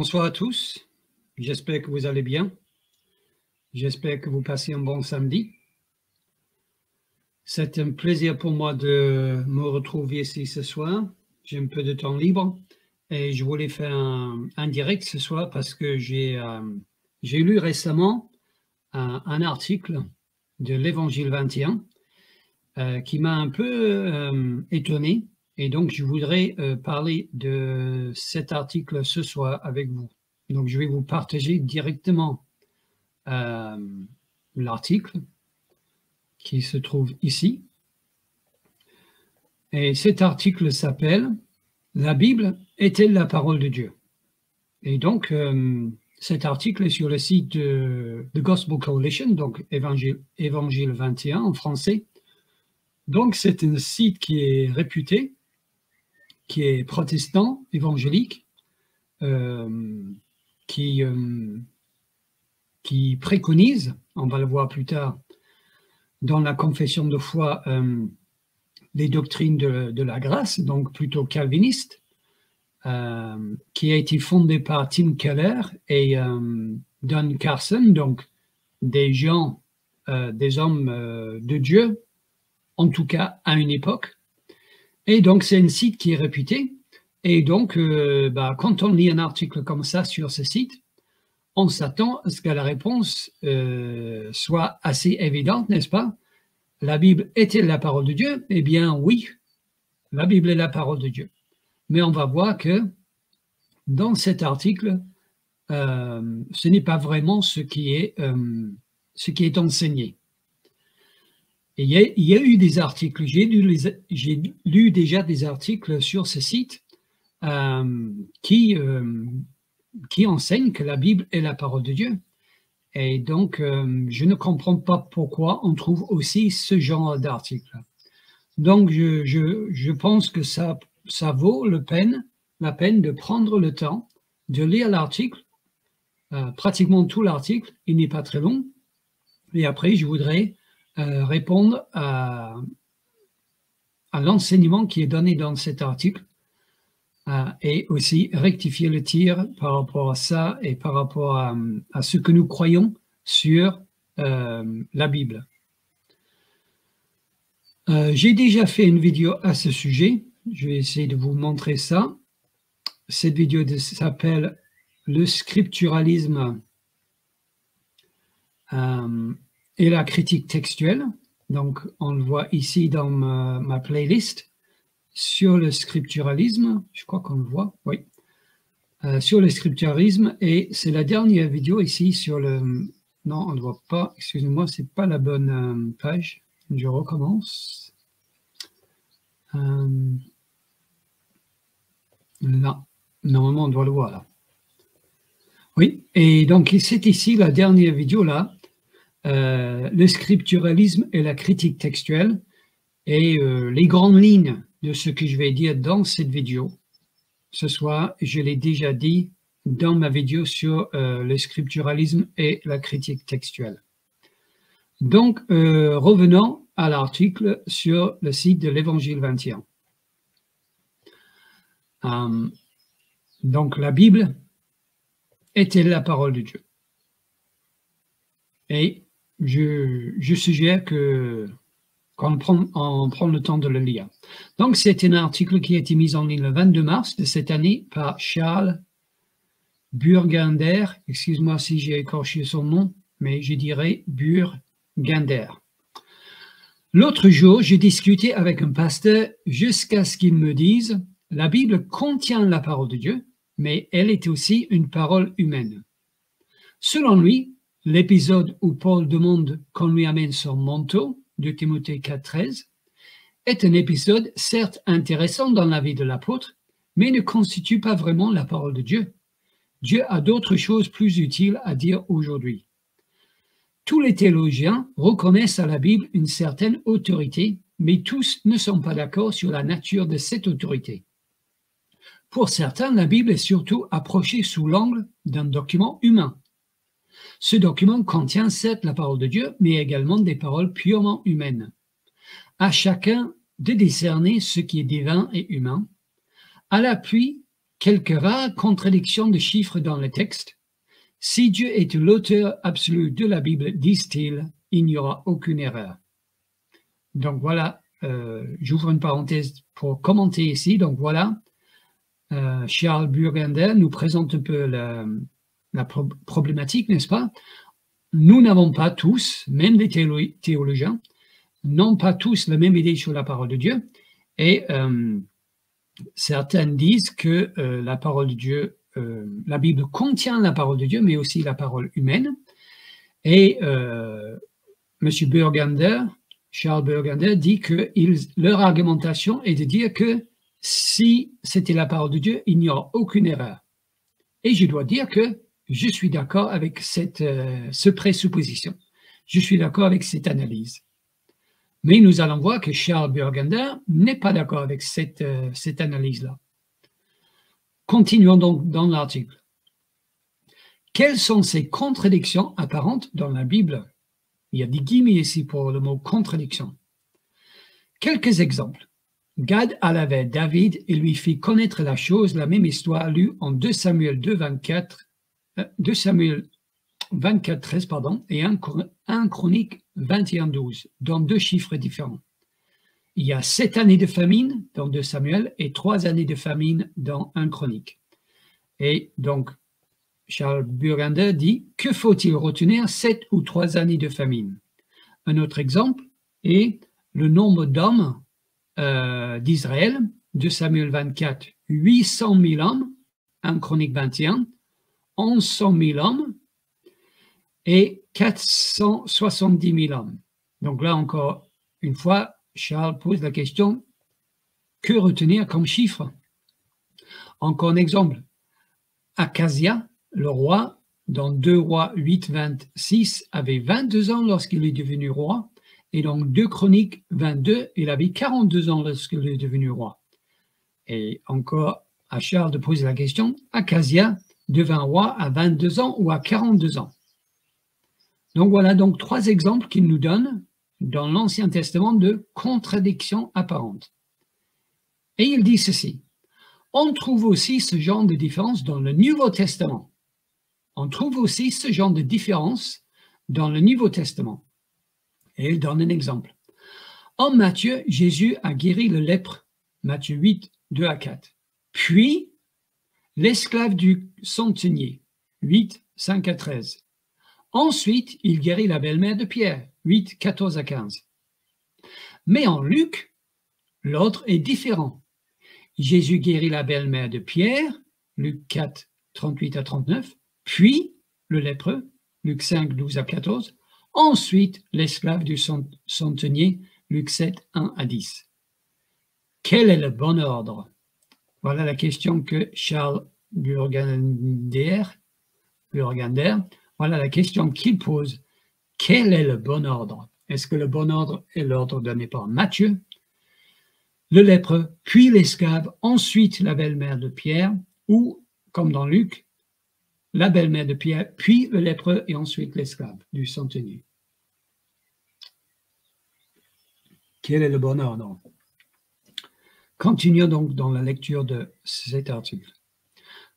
Bonsoir à tous, j'espère que vous allez bien, j'espère que vous passez un bon samedi. C'est un plaisir pour moi de me retrouver ici ce soir, j'ai un peu de temps libre et je voulais faire un direct ce soir parce que j'ai lu récemment un article de l'Évangile 21 qui m'a un peu étonné et donc je voudrais parler de cet article ce soir avec vous. Donc je vais vous partager directement l'article qui se trouve ici. Et cet article s'appelle « La Bible est-elle la parole de Dieu ?» Et donc, cet article est sur le site de The Gospel Coalition, donc Évangile 21 en français. Donc, c'est un site qui est réputé, qui est protestant, évangélique, qui préconise, on va le voir plus tard, dans la confession de foi, les doctrines de la grâce, donc plutôt calviniste, qui a été fondé par Tim Keller et Don Carson, donc des gens, des hommes de Dieu, en tout cas à une époque. Et donc c'est un site qui est réputé. Et donc, quand on lit un article comme ça sur ce site, on s'attend à ce que la réponse soit assez évidente, n'est-ce pas? La Bible est-elle la parole de Dieu? Eh bien oui, la Bible est la parole de Dieu. Mais on va voir que dans cet article, ce n'est pas vraiment ce qui est enseigné. Et il y a eu des articles, j'ai lu déjà des articles sur ce site qui enseignent que la Bible est la parole de Dieu. Et donc, je ne comprends pas pourquoi on trouve aussi ce genre d'article. Donc, je pense que ça vaut la peine de prendre le temps de lire l'article, pratiquement tout l'article, il n'est pas très long. Et après, je voudrais répondre à l'enseignement qui est donné dans cet article et aussi rectifier le tir par rapport à ça et par rapport à ce que nous croyons sur la Bible. J'ai déjà fait une vidéo à ce sujet, je vais essayer de vous montrer ça. Cette vidéo s'appelle « Le scripturalisme et la critique textuelle ». Donc, on le voit ici dans ma playlist sur le scripturalisme. Je crois qu'on le voit, oui. Sur le scripturalisme, et c'est la dernière vidéo ici sur le... Non, on ne le voit pas. Excusez-moi, c'est pas la bonne page. Je recommence. Là. Normalement, on doit le voir là. Oui, et donc c'est ici la dernière vidéo là. Le scripturalisme et la critique textuelle et les grandes lignes de ce que je vais dire dans cette vidéo. Ce soir, je l'ai déjà dit dans ma vidéo sur le scripturalisme et la critique textuelle. Donc, revenons à l'article sur le site de l'Évangile 21. Donc, la Bible est-elle la parole de Dieu? Et je suggère qu'on prend le temps de le lire. Donc, c'est un article qui a été mis en ligne le 22 mars de cette année par Charles Burgunder. Excuse-moi si j'ai écorché son nom, mais je dirais Burgunder. L'autre jour, j'ai discuté avec un pasteur jusqu'à ce qu'il me dise « La Bible contient la parole de Dieu, mais elle est aussi une parole humaine. » Selon lui, l'épisode où Paul demande qu'on lui amène son manteau, de Timothée 4,13, est un épisode certes intéressant dans la vie de l'apôtre, mais ne constitue pas vraiment la parole de Dieu. Dieu a d'autres choses plus utiles à dire aujourd'hui. Tous les théologiens reconnaissent à la Bible une certaine autorité, mais tous ne sont pas d'accord sur la nature de cette autorité. Pour certains, la Bible est surtout approchée sous l'angle d'un document humain. Ce document contient certes la parole de Dieu, mais également des paroles purement humaines. À chacun de discerner ce qui est divin et humain. À l'appui quelques rares contradictions de chiffres dans le texte. Si Dieu est l'auteur absolu de la Bible, disent-ils, il n'y aura aucune erreur. Donc voilà, j'ouvre une parenthèse pour commenter ici. Donc voilà, Charles Burgunder nous présente un peu la problématique, n'est-ce pas? Nous n'avons pas tous, même les théologiens, n'ont pas tous la même idée sur la parole de Dieu. Et certains disent que la parole de Dieu, la Bible contient la parole de Dieu, mais aussi la parole humaine. Et M. Burgunder, Charles Burgunder, dit que leur argumentation est de dire que si c'était la parole de Dieu, il n'y aura aucune erreur. Et je dois dire que je suis d'accord avec ce présupposition. Je suis d'accord avec cette analyse. Mais nous allons voir que Charles Burgunder n'est pas d'accord avec cette analyse-là. Continuons donc dans l'article. Quelles sont ces contradictions apparentes dans la Bible? Il y a des guillemets ici pour le mot contradiction. Quelques exemples. Gad alla vers David et lui fit connaître la chose, la même histoire lue en 2 Samuel 2 Samuel 24, 13, et 1 Chronique 21, 12, dans 2 chiffres différents. Il y a 7 années de famine dans 2 Samuel et 3 années de famine dans 1 Chronique. Et donc, Charles Burgunder dit, que faut-il retenir 7 ou 3 années de famine? Un autre exemple est le nombre d'hommes d'Israël, 2 Samuel 24, 800 000 hommes, 1 Chronique 21, 1100 000 hommes et 470 000 hommes. Donc là encore, une fois, Charles pose la question, que retenir comme chiffre? Encore un exemple, Acasia, le roi, dans 2 Rois 8, 26, avait 22 ans lorsqu'il est devenu roi, et dans 2 Chroniques 22, il avait 42 ans lorsqu'il est devenu roi. Et encore à Charles de poser la question, Acasia devint roi à 22 ans ou à 42 ans? Donc voilà donc 3 exemples qu'il nous donne dans l'Ancien Testament de contradictions apparentes. Et il dit ceci, on trouve aussi ce genre de différence dans le Nouveau Testament. On trouve aussi ce genre de différence dans le Nouveau Testament. Et il donne un exemple. En Matthieu, Jésus a guéri le lèpre, Matthieu 8, 2 à 4. Puis, l'esclave du centenier, 8, 5 à 13. Ensuite, il guérit la belle-mère de Pierre, 8, 14 à 15. Mais en Luc, l'ordre est différent. Jésus guérit la belle-mère de Pierre, Luc 4, 38 à 39, puis le lépreux, Luc 5, 12 à 14, ensuite l'esclave du centenier, Luc 7, 1 à 10. Quel est le bon ordre? Voilà la question que Charles Burgunder, voilà la question qu'il pose. Quel est le bon ordre? Est-ce que le bon ordre est l'ordre donné par Matthieu, le lépreux, puis l'esclave, ensuite la belle-mère de Pierre, ou, comme dans Luc, la belle-mère de Pierre, puis le lépreux et ensuite l'esclave du centenier? Quel est le bon ordre? Continuons donc dans la lecture de cet article.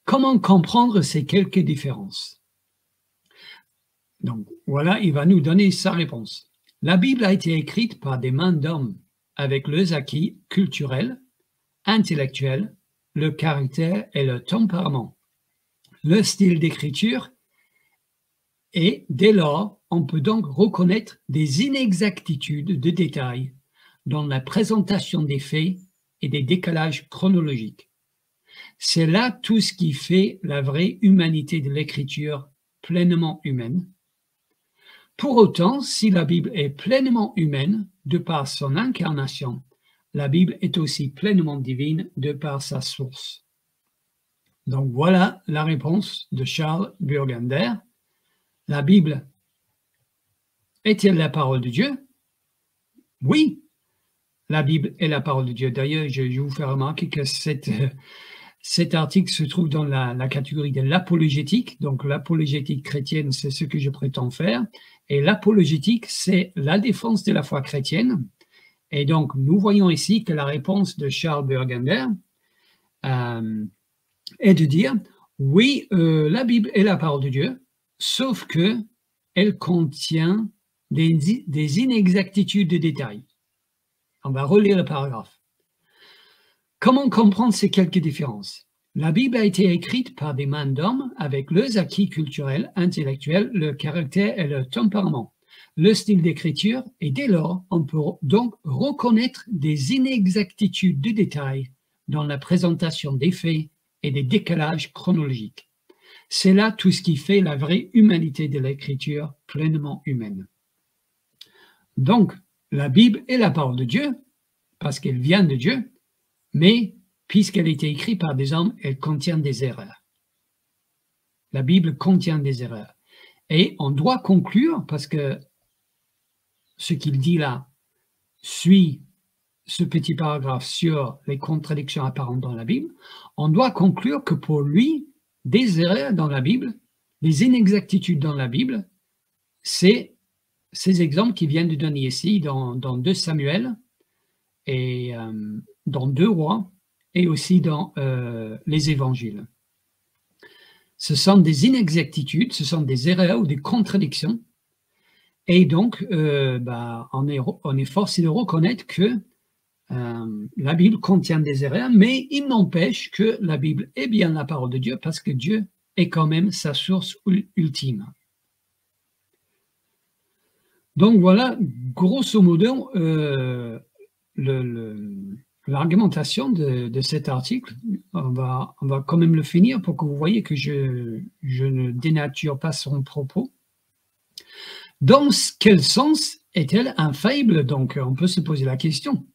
Comment comprendre ces quelques différences? Donc voilà, il va nous donner sa réponse. La Bible a été écrite par des mains d'hommes avec leurs acquis culturels, intellectuels, le caractère et le tempérament, le style d'écriture, et dès lors, on peut donc reconnaître des inexactitudes de détails dans la présentation des faits et des décalages chronologiques. C'est là tout ce qui fait la vraie humanité de l'écriture pleinement humaine. Pour autant, si la Bible est pleinement humaine de par son incarnation, la Bible est aussi pleinement divine de par sa source. Donc voilà la réponse de Charles Burgunder. La Bible est-elle la parole de Dieu? Oui, la Bible est la parole de Dieu. D'ailleurs, je vous fais remarquer que cet article se trouve dans la catégorie de l'apologétique. Donc l'apologétique chrétienne, c'est ce que je prétends faire. Et l'apologétique, c'est la défense de la foi chrétienne. Et donc, nous voyons ici que la réponse de Charles Burgunder est de dire, oui, la Bible est la parole de Dieu, sauf que elle contient des inexactitudes de détails. On va relire le paragraphe. Comment comprendre ces quelques différences? La Bible a été écrite par des mains d'hommes avec leurs acquis culturels, intellectuels, le caractère et le tempérament, le style d'écriture, et dès lors, on peut donc reconnaître des inexactitudes de détails dans la présentation des faits et des décalages chronologiques. C'est là tout ce qui fait la vraie humanité de l'écriture pleinement humaine. Donc, la Bible est la parole de Dieu, parce qu'elle vient de Dieu, mais puisqu'elle a été écrite par des hommes, elle contient des erreurs. La Bible contient des erreurs. Et on doit conclure, parce que ce qu'il dit là suit ce petit paragraphe sur les contradictions apparentes dans la Bible, on doit conclure que pour lui, des erreurs dans la Bible, des inexactitudes dans la Bible, c'est ces exemples qu'il vient de donner ici dans 2 Samuel et dans 2 Rois et aussi dans les évangiles. Ce sont des inexactitudes, ce sont des erreurs ou des contradictions. Et donc, on est forcé de reconnaître que la Bible contient des erreurs, mais il n'empêche que la Bible est bien la parole de Dieu parce que Dieu est quand même sa source ultime. Donc voilà, grosso modo, l'argumentation de cet article. On va quand même le finir pour que vous voyez que je ne dénature pas son propos. Dans quel sens est-elle infaillible? Donc on peut se poser la question.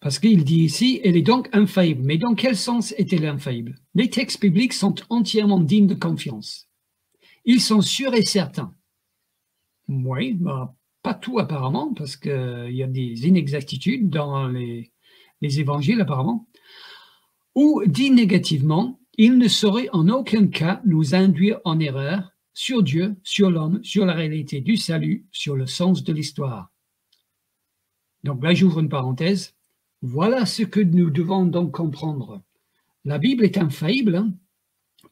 Parce qu'il dit ici, elle est donc infaillible. Mais dans quel sens est-elle infaillible? Les textes bibliques sont entièrement dignes de confiance. Ils sont sûrs et certains. Oui, pas tout apparemment, parce qu'il y a des inexactitudes dans les évangiles apparemment. Ou dit négativement, il ne saurait en aucun cas nous induire en erreur sur Dieu, sur l'homme, sur la réalité du salut, sur le sens de l'histoire. Donc là, j'ouvre une parenthèse. Voilà ce que nous devons donc comprendre. La Bible est infaillible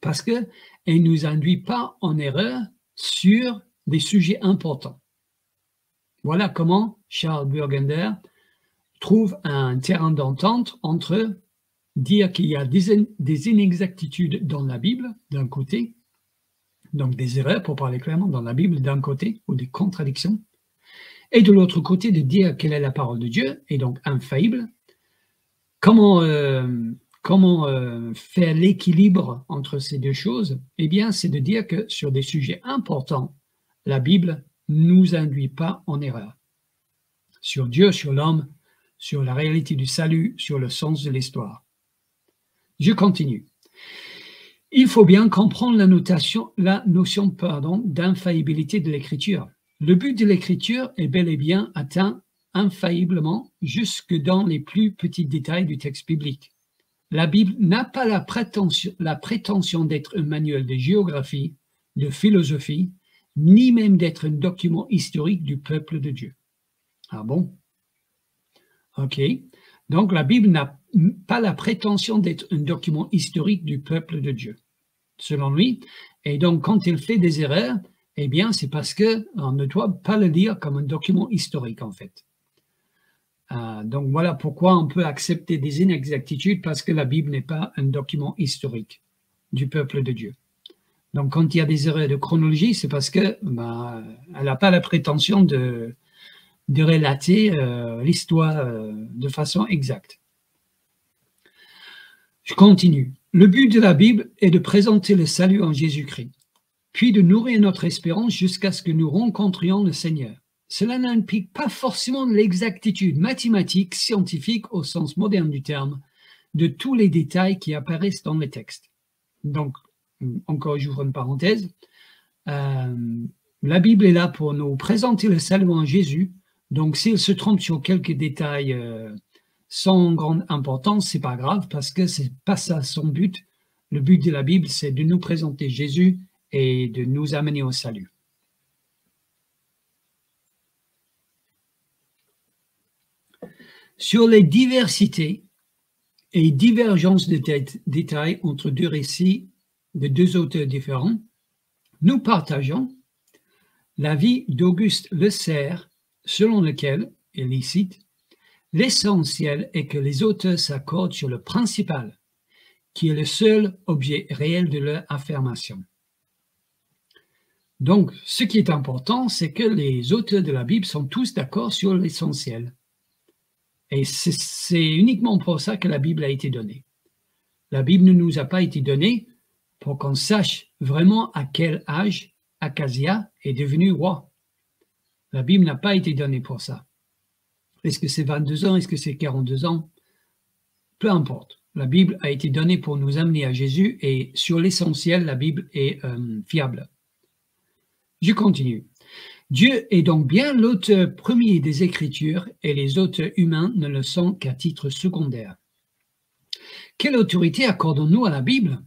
parce qu'elle ne nous induit pas en erreur sur des sujets importants. Voilà comment Charles Burgunder trouve un terrain d'entente entre dire qu'il y a des inexactitudes dans la Bible, d'un côté, donc des erreurs, pour parler clairement, dans la Bible d'un côté, ou des contradictions, et de l'autre côté, de dire quelle est la parole de Dieu, et donc infaillible. Comment faire l'équilibre entre ces deux choses? Eh bien, c'est de dire que sur des sujets importants, la Bible ne nous induit pas en erreur. Sur Dieu, sur l'homme, sur la réalité du salut, sur le sens de l'histoire. Je continue. Il faut bien comprendre la notion d'infaillibilité de l'écriture. Le but de l'écriture est bel et bien atteint infailliblement jusque dans les plus petits détails du texte biblique. La Bible n'a pas la prétention d'être un manuel de géographie, de philosophie, ni même d'être un document historique du peuple de Dieu. Ah bon? Ok. Donc la Bible n'a pas la prétention d'être un document historique du peuple de Dieu, selon lui. Et donc quand il fait des erreurs, eh bien c'est parce qu'on ne doit pas le lire comme un document historique en fait. Donc voilà pourquoi on peut accepter des inexactitudes, parce que la Bible n'est pas un document historique du peuple de Dieu. Donc quand il y a des erreurs de chronologie, c'est parce que elle n'a pas la prétention de relater l'histoire de façon exacte. Je continue. Le but de la Bible est de présenter le salut en Jésus-Christ, puis de nourrir notre espérance jusqu'à ce que nous rencontrions le Seigneur. Cela n'implique pas forcément l'exactitude mathématique, scientifique au sens moderne du terme, de tous les détails qui apparaissent dans les textes. Donc, encore j'ouvre une parenthèse, la Bible est là pour nous présenter le salut en Jésus. Donc s'il se trompe sur quelques détails sans grande importance, c'est pas grave, parce que c'est pas ça son but. Le but de la Bible, c'est de nous présenter Jésus et de nous amener au salut. Sur les diversités et divergences de détails entre deux récits de deux auteurs différents, nous partageons l'avis d'Auguste Le Serre, selon lequel, il y cite, « L'essentiel est que les auteurs s'accordent sur le principal, qui est le seul objet réel de leur affirmation. » Donc, ce qui est important, c'est que les auteurs de la Bible sont tous d'accord sur l'essentiel. Et c'est uniquement pour ça que la Bible a été donnée. La Bible ne nous a pas été donnée pour qu'on sache vraiment à quel âge Achasia est devenu roi. La Bible n'a pas été donnée pour ça. Est-ce que c'est 22 ans? Est-ce que c'est 42 ans? Peu importe. La Bible a été donnée pour nous amener à Jésus et sur l'essentiel, la Bible est fiable. Je continue. Dieu est donc bien l'auteur premier des Écritures et les auteurs humains ne le sont qu'à titre secondaire. Quelle autorité accordons-nous à la Bible?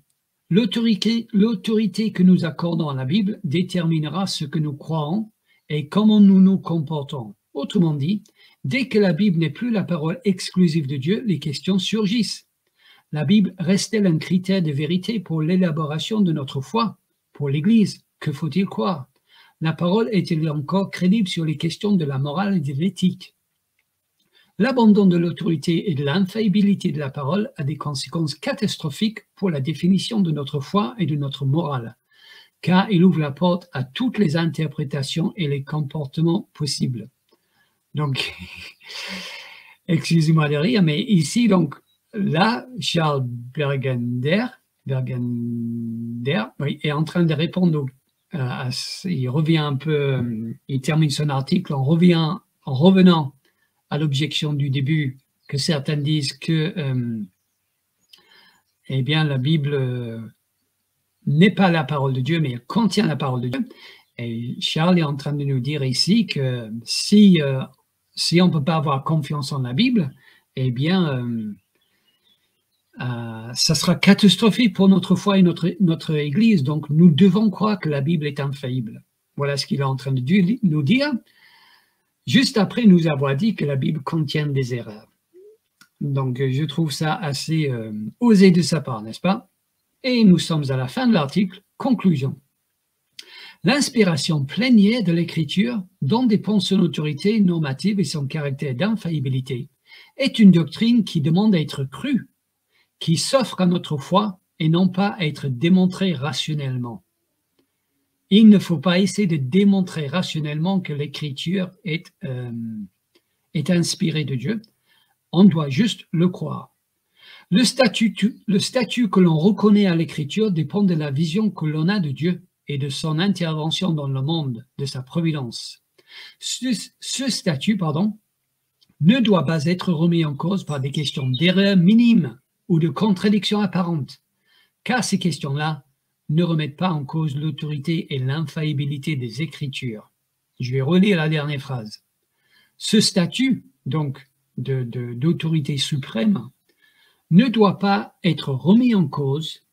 L'autorité que nous accordons à la Bible déterminera ce que nous croyons et comment nous nous comportons. Autrement dit, dès que la Bible n'est plus la parole exclusive de Dieu, les questions surgissent. La Bible reste-t-elle un critère de vérité pour l'élaboration de notre foi? Pour l'Église, que faut-il croire? La parole est-elle encore crédible sur les questions de la morale et de l'éthique? L'abandon de l'autorité et de l'infaillibilité de la parole a des conséquences catastrophiques pour la définition de notre foi et de notre morale, car il ouvre la porte à toutes les interprétations et les comportements possibles. Donc, excusez-moi de rire, mais ici, donc, là, Charles Bergender oui, est en train de répondre il revient un peu, il termine son article en revenant à l'objection du début que certains disent que eh bien, la Bible n'est pas la parole de Dieu, mais elle contient la parole de Dieu. Et Charles est en train de nous dire ici que si on ne peut pas avoir confiance en la Bible, eh bien, ça sera catastrophique pour notre foi et notre Église. Donc, nous devons croire que la Bible est infaillible. Voilà ce qu'il est en train de nous dire, juste après nous avoir dit que la Bible contient des erreurs. Donc, je trouve ça assez osé de sa part, n'est-ce pas? Et nous sommes à la fin de l'article. Conclusion. L'inspiration plénière de l'Écriture, dont dépend son autorité normative et son caractère d'infaillibilité, est une doctrine qui demande à être crue, qui s'offre à notre foi et non pas à être démontrée rationnellement. Il ne faut pas essayer de démontrer rationnellement que l'Écriture est inspirée de Dieu. On doit juste le croire. Le statut que l'on reconnaît à l'Écriture dépend de la vision que l'on a de Dieu et de son intervention dans le monde, de sa providence. Ce statut, ne doit pas être remis en cause par des questions d'erreur minime ou de contradictions apparentes, car ces questions-là ne remettent pas en cause l'autorité et l'infaillibilité des Écritures. Je vais relire la dernière phrase. Ce statut, donc, d'autorité suprême, ne doit pas être remis en cause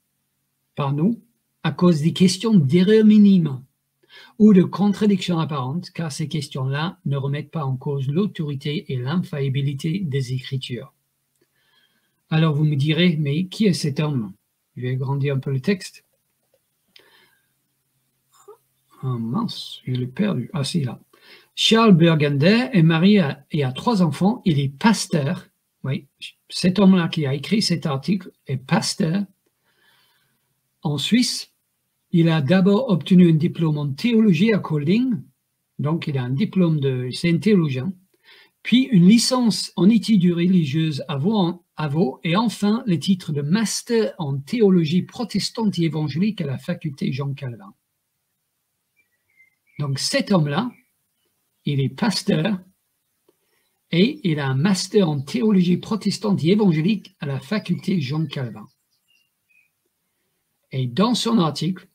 par nous à cause des questions d'erreur minime ou de contradictions apparentes, car ces questions-là ne remettent pas en cause l'autorité et l'infaillibilité des Écritures. Alors vous me direz, mais qui est cet homme? Je vais agrandir un peu le texte. Ah mince, je l'ai perdu. Ah si, là. Charles Bergender est marié et a 3 enfants. Il est pasteur. Oui, cet homme-là qui a écrit cet article est pasteur en Suisse. Il a d'abord obtenu un diplôme en théologie à Kolding. Donc, il a un diplôme c'est un théologien. Puis une licence en études religieuses à Vaud et enfin le titre de master en théologie protestante et évangélique à la faculté Jean Calvin. Donc cet homme-là, il est pasteur et il a un master en théologie protestante et évangélique à la faculté Jean Calvin. Et dans son article,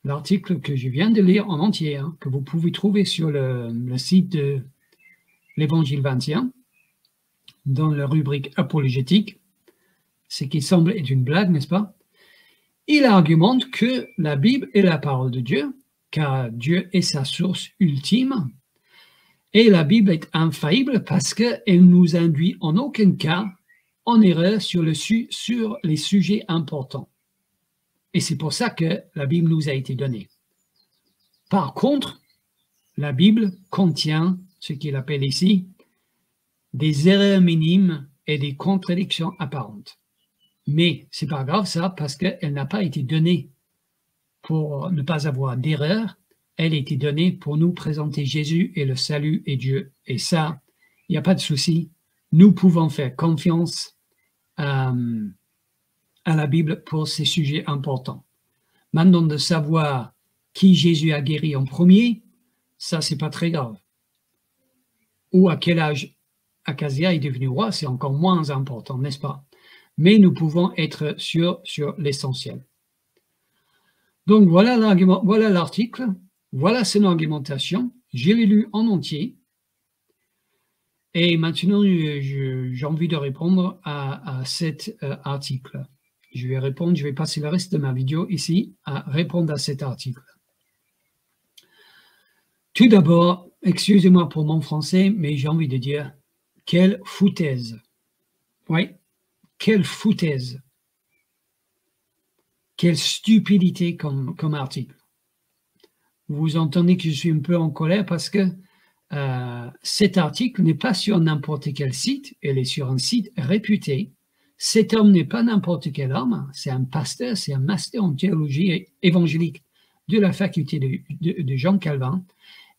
l'article que je viens de lire en entier, que vous pouvez trouver sur le site de l'Évangile 21, dans la rubrique apologétique, ce qui semble être une blague, n'est-ce pas? Il argumente que la Bible est la parole de Dieu, car Dieu est sa source ultime, Et la Bible est infaillible parce qu'elle ne nous induit en aucun cas en erreur sur les sujets importants. Et c'est pour ça que la Bible nous a été donnée. Par contre, la Bible contient ce qu'il appelle ici des erreurs minimes et des contradictions apparentes. Mais c'est pas grave ça, parce qu'elle n'a pas été donnée pour ne pas avoir d'erreur. Elle a été donnée pour nous présenter Jésus et le salut et Dieu. Et ça, il n'y a pas de souci. Nous pouvons faire confiance à la Bible pour ces sujets importants. Maintenant, de savoir qui Jésus a guéri en premier, ça, c'est pas très grave. Ou à quel âge Achasia est devenu roi, c'est encore moins important, n'est-ce pas? Mais nous pouvons être sûrs sur l'essentiel. Donc, voilà l'argument, voilà l'article, voilà son argumentation. Je l'ai lu en entier. Et maintenant, j'ai envie de répondre à cet article. Je vais passer le reste de ma vidéo ici à répondre à cet article. Tout d'abord, excusez-moi pour mon français, mais j'ai envie de dire, quelle foutaise. Oui, quelle foutaise. Quelle stupidité comme article. Vous entendez que je suis un peu en colère parce que cet article n'est pas sur n'importe quel site, il est sur un site réputé. Cet homme n'est pas n'importe quel homme, c'est un pasteur, c'est un master en théologie évangélique de la faculté de Jean Calvin,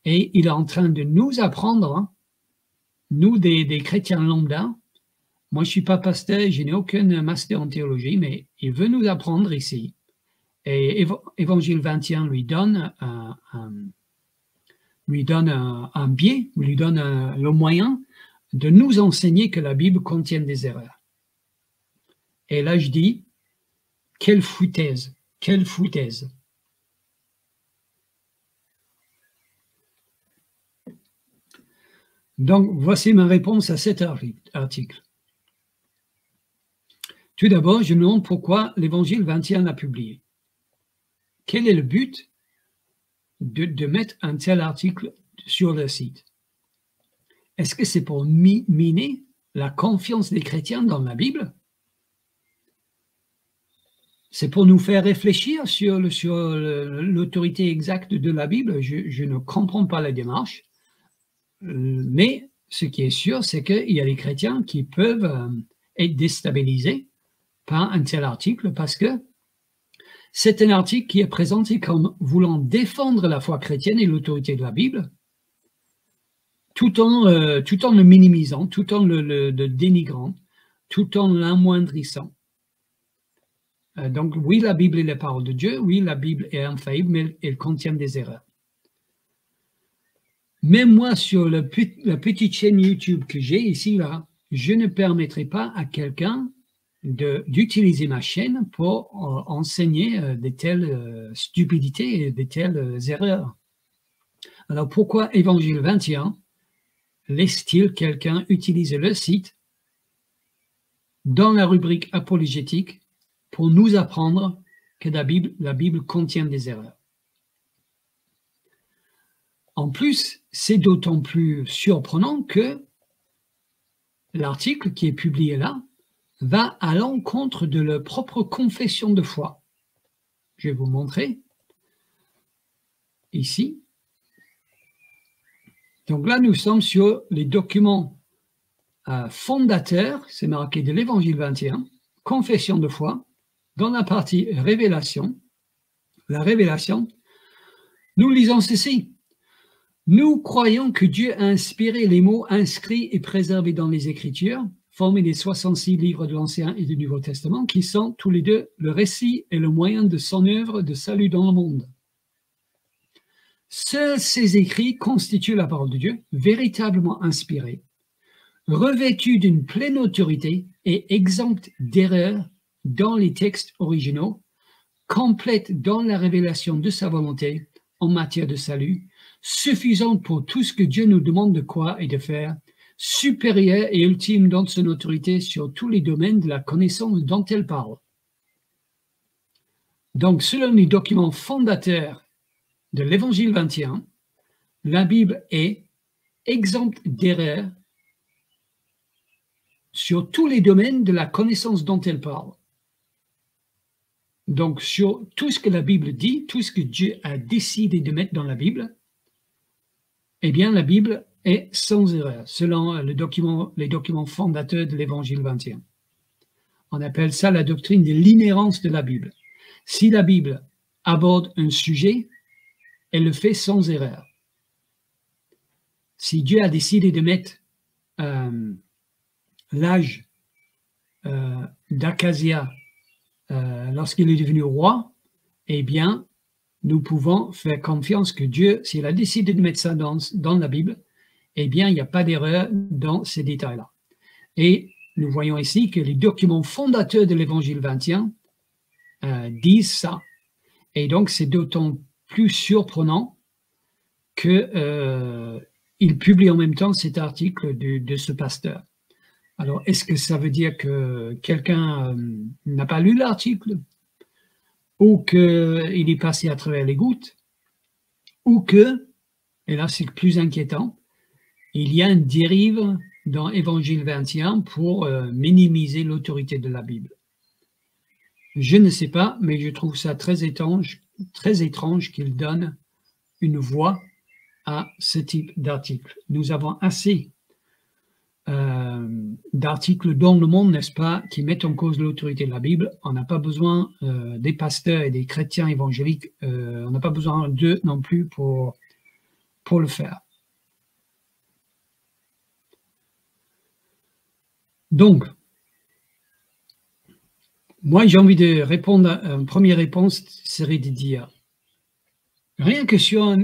et il est en train de nous apprendre, nous des chrétiens lambda. Moi je ne suis pas pasteur, je n'ai aucun master en théologie, mais il veut nous apprendre ici. Et Évangile 21 lui donne un biais, lui donne le moyen de nous enseigner que la Bible contient des erreurs. Et là, je dis, quelle foutaise, quelle foutaise. Donc, voici ma réponse à cet article. Tout d'abord, je me demande pourquoi l'Évangile 21 l'a publié. Quel est le but de mettre un tel article sur le site? Est-ce que c'est pour miner la confiance des chrétiens dans la Bible? C'est pour nous faire réfléchir sur l'autorité exacte de la Bible? Je ne comprends pas la démarche. Mais ce qui est sûr, c'est qu'il y a des chrétiens qui peuvent être déstabilisés par un tel article parce que c'est un article qui est présenté comme voulant défendre la foi chrétienne et l'autorité de la Bible, tout en le minimisant, tout en le dénigrant, tout en l'amoindrissant. Donc oui, la Bible est la parole de Dieu, oui, la Bible est infaillible, mais elle contient des erreurs. Même moi, sur la petite chaîne YouTube que j'ai ici, là, je ne permettrai pas à quelqu'un d'utiliser ma chaîne pour enseigner de telles stupidités et de telles erreurs. Alors pourquoi Évangile 21 laisse-t-il quelqu'un utiliser le site dans la rubrique apologétique pour nous apprendre que la Bible contient des erreurs? En plus, c'est d'autant plus surprenant que l'article qui est publié là va à l'encontre de leur propre confession de foi. Je vais vous montrer ici. Donc là, nous sommes sur les documents fondateurs, c'est marqué de l'Évangile 21, confession de foi, dans la partie révélation. La révélation, nous lisons ceci. Nous croyons que Dieu a inspiré les mots inscrits et préservés dans les Écritures, formés des 66 livres de l'Ancien et du Nouveau Testament, qui sont tous les deux le récit et le moyen de son œuvre de salut dans le monde. Seuls ces écrits constituent la parole de Dieu, véritablement inspirée, revêtue d'une pleine autorité et exempte d'erreurs dans les textes originaux, complète dans la révélation de sa volonté en matière de salut, suffisante pour tout ce que Dieu nous demande de croire et de faire, supérieure et ultime dans son autorité sur tous les domaines de la connaissance dont elle parle. Donc, selon les documents fondateurs de l'Évangile 21, la Bible est exempte d'erreur sur tous les domaines de la connaissance dont elle parle. Donc, sur tout ce que la Bible dit, tout ce que Dieu a décidé de mettre dans la Bible, eh bien, la Bible est sans erreur, selon les documents fondateurs de l'Évangile 21. On appelle ça la doctrine de l'inhérence de la Bible. Si la Bible aborde un sujet, elle le fait sans erreur. Si Dieu a décidé de mettre l'âge d'Acasia lorsqu'il est devenu roi, eh bien, nous pouvons faire confiance que Dieu, s'il a décidé de mettre ça dans la Bible, eh bien, il n'y a pas d'erreur dans ces détails-là. Et nous voyons ici que les documents fondateurs de l'Évangile 21 disent ça. Et donc, c'est d'autant plus surprenant qu'il publie en même temps cet article de ce pasteur. Alors, est-ce que ça veut dire que quelqu'un n'a pas lu l'article, ou qu'il est passé à travers les gouttes, ou que, et là c'est plus inquiétant, il y a une dérive dans Évangile 21 pour minimiser l'autorité de la Bible? Je ne sais pas, mais je trouve ça très étrange qu'il donne une voix à ce type d'article. Nous avons assez d'articles dans le monde, n'est-ce pas, qui mettent en cause l'autorité de la Bible. On n'a pas besoin des pasteurs et des chrétiens évangéliques, on n'a pas besoin d'eux non plus pour le faire. Donc, moi j'ai envie de répondre à une première réponse, serait de dire, rien que sur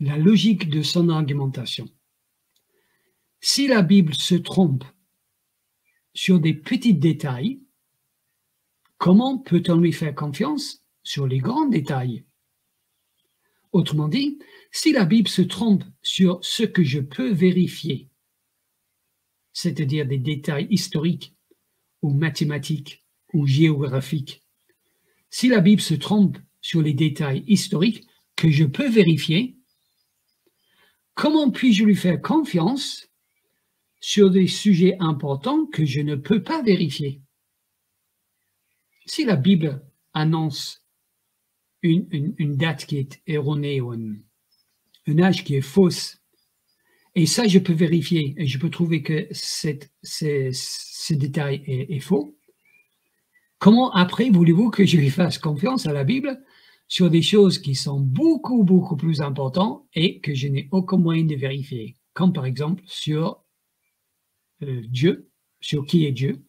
la logique de son argumentation. Si la Bible se trompe sur des petits détails, comment peut-on lui faire confiance sur les grands détails? Autrement dit, si la Bible se trompe sur ce que je peux vérifier, c'est-à-dire des détails historiques ou mathématiques ou géographiques, si la Bible se trompe sur les détails historiques que je peux vérifier, comment puis-je lui faire confiance sur des sujets importants que je ne peux pas vérifier? Si la Bible annonce une date qui est erronée ou un âge qui est fausse, et ça je peux vérifier et je peux trouver que ce détail est faux, comment après voulez-vous que je lui fasse confiance à la Bible sur des choses qui sont beaucoup, beaucoup plus importantes et que je n'ai aucun moyen de vérifier, comme par exemple sur Dieu, sur qui est Dieu,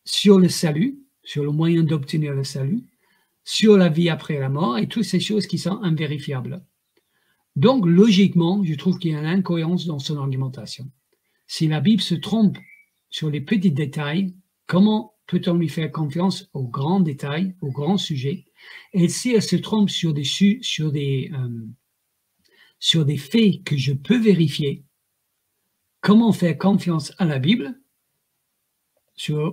sur le salut, sur le moyen d'obtenir le salut, sur la vie après la mort et toutes ces choses qui sont invérifiables. Donc, logiquement, je trouve qu'il y a une incohérence dans son argumentation. Si la Bible se trompe sur les petits détails, comment peut-on lui faire confiance aux grands détails, aux grands sujets? Et si elle se trompe sur des faits que je peux vérifier, comment faire confiance à la Bible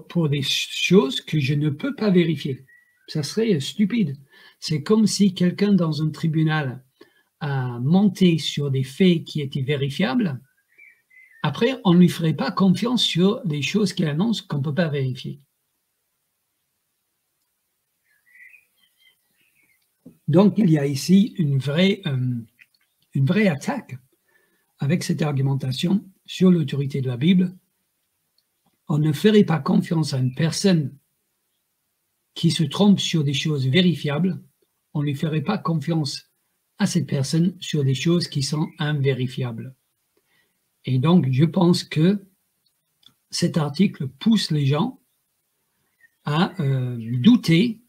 pour des choses que je ne peux pas vérifier? Ça serait stupide. C'est comme si quelqu'un dans un tribunal a menti sur des faits qui étaient vérifiables. Après, on ne lui ferait pas confiance sur des choses qu'il annonce qu'on ne peut pas vérifier. Donc, il y a ici une vraie attaque avec cette argumentation sur l'autorité de la Bible. On ne ferait pas confiance à une personne qui se trompe sur des choses vérifiables. On ne lui ferait pas confiance à cette personne sur des choses qui sont invérifiables. Et donc, je pense que cet article pousse les gens à douter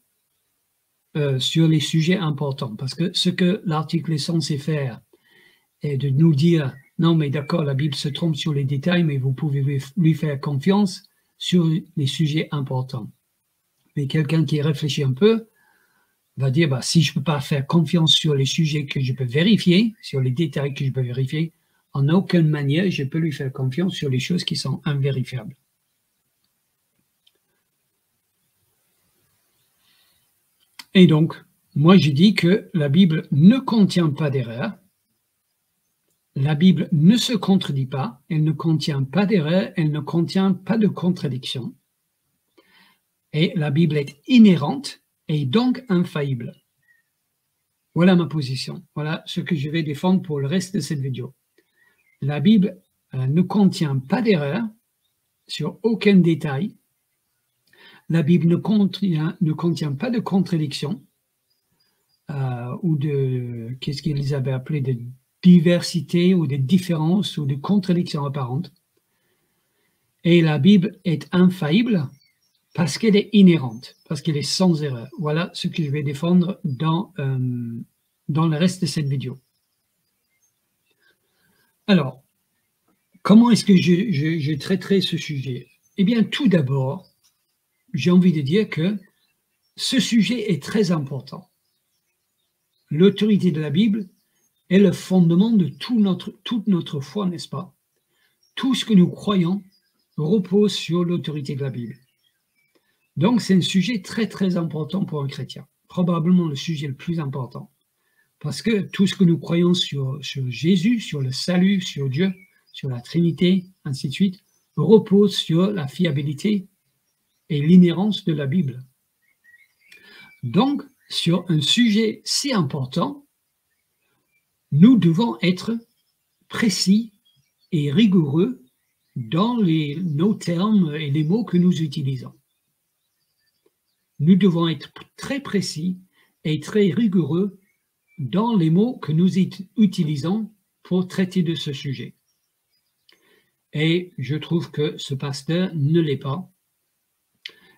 sur les sujets importants. Parce que ce que l'article est censé faire est de nous dire, non mais d'accord, la Bible se trompe sur les détails, mais vous pouvez lui faire confiance sur les sujets importants. Mais quelqu'un qui réfléchit un peu va dire, bah, si je ne peux pas faire confiance sur les sujets que je peux vérifier, sur les détails que je peux vérifier, en aucune manière je peux lui faire confiance sur les choses qui sont invérifiables. Et donc, moi je dis que la Bible ne contient pas d'erreur, la Bible ne se contredit pas, elle ne contient pas d'erreur, elle ne contient pas de contradiction, et la Bible est inhérente et donc infaillible. Voilà ma position, voilà ce que je vais défendre pour le reste de cette vidéo. La Bible ne contient pas d'erreur sur aucun détail, la Bible ne contient pas de contradiction, ou de, qu'est-ce qu'ils avaient appelé, de diversité ou de différence ou de contradiction apparente. Et la Bible est infaillible parce qu'elle est inhérente, parce qu'elle est sans erreur. Voilà ce que je vais défendre dans le reste de cette vidéo. Alors, comment est-ce que je traiterai ce sujet? Eh bien, tout d'abord, j'ai envie de dire que ce sujet est très important. L'autorité de la Bible est le fondement de toute notre foi, n'est-ce pas? Tout ce que nous croyons repose sur l'autorité de la Bible. Donc, c'est un sujet très, très important pour un chrétien. Probablement le sujet le plus important. Parce que tout ce que nous croyons sur Jésus, sur le salut, sur Dieu, sur la Trinité, ainsi de suite, repose sur la fiabilité et l'inhérence de la Bible. Donc, sur un sujet si important, nous devons être précis et rigoureux dans nos termes et les mots que nous utilisons. Nous devons être très précis et très rigoureux dans les mots que nous utilisons pour traiter de ce sujet. Et je trouve que ce pasteur ne l'est pas.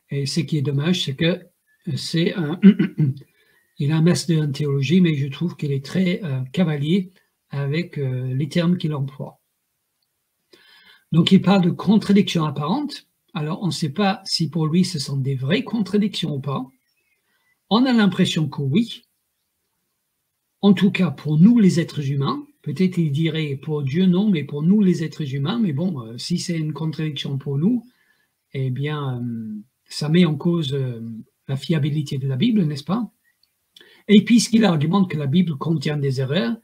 Et ce qui est dommage, c'est que il a un master en théologie, mais je trouve qu'il est très cavalier avec les termes qu'il emploie. Donc, il parle de contradictions apparentes. Alors, on ne sait pas si pour lui, ce sont des vraies contradictions ou pas. On a l'impression que oui. En tout cas, pour nous, les êtres humains, peut-être il dirait pour Dieu, non, mais pour nous, les êtres humains, mais bon, si c'est une contradiction pour nous, eh bien, ça met en cause la fiabilité de la Bible, n'est-ce pas? Et puisqu'il argumente que la Bible contient des erreurs,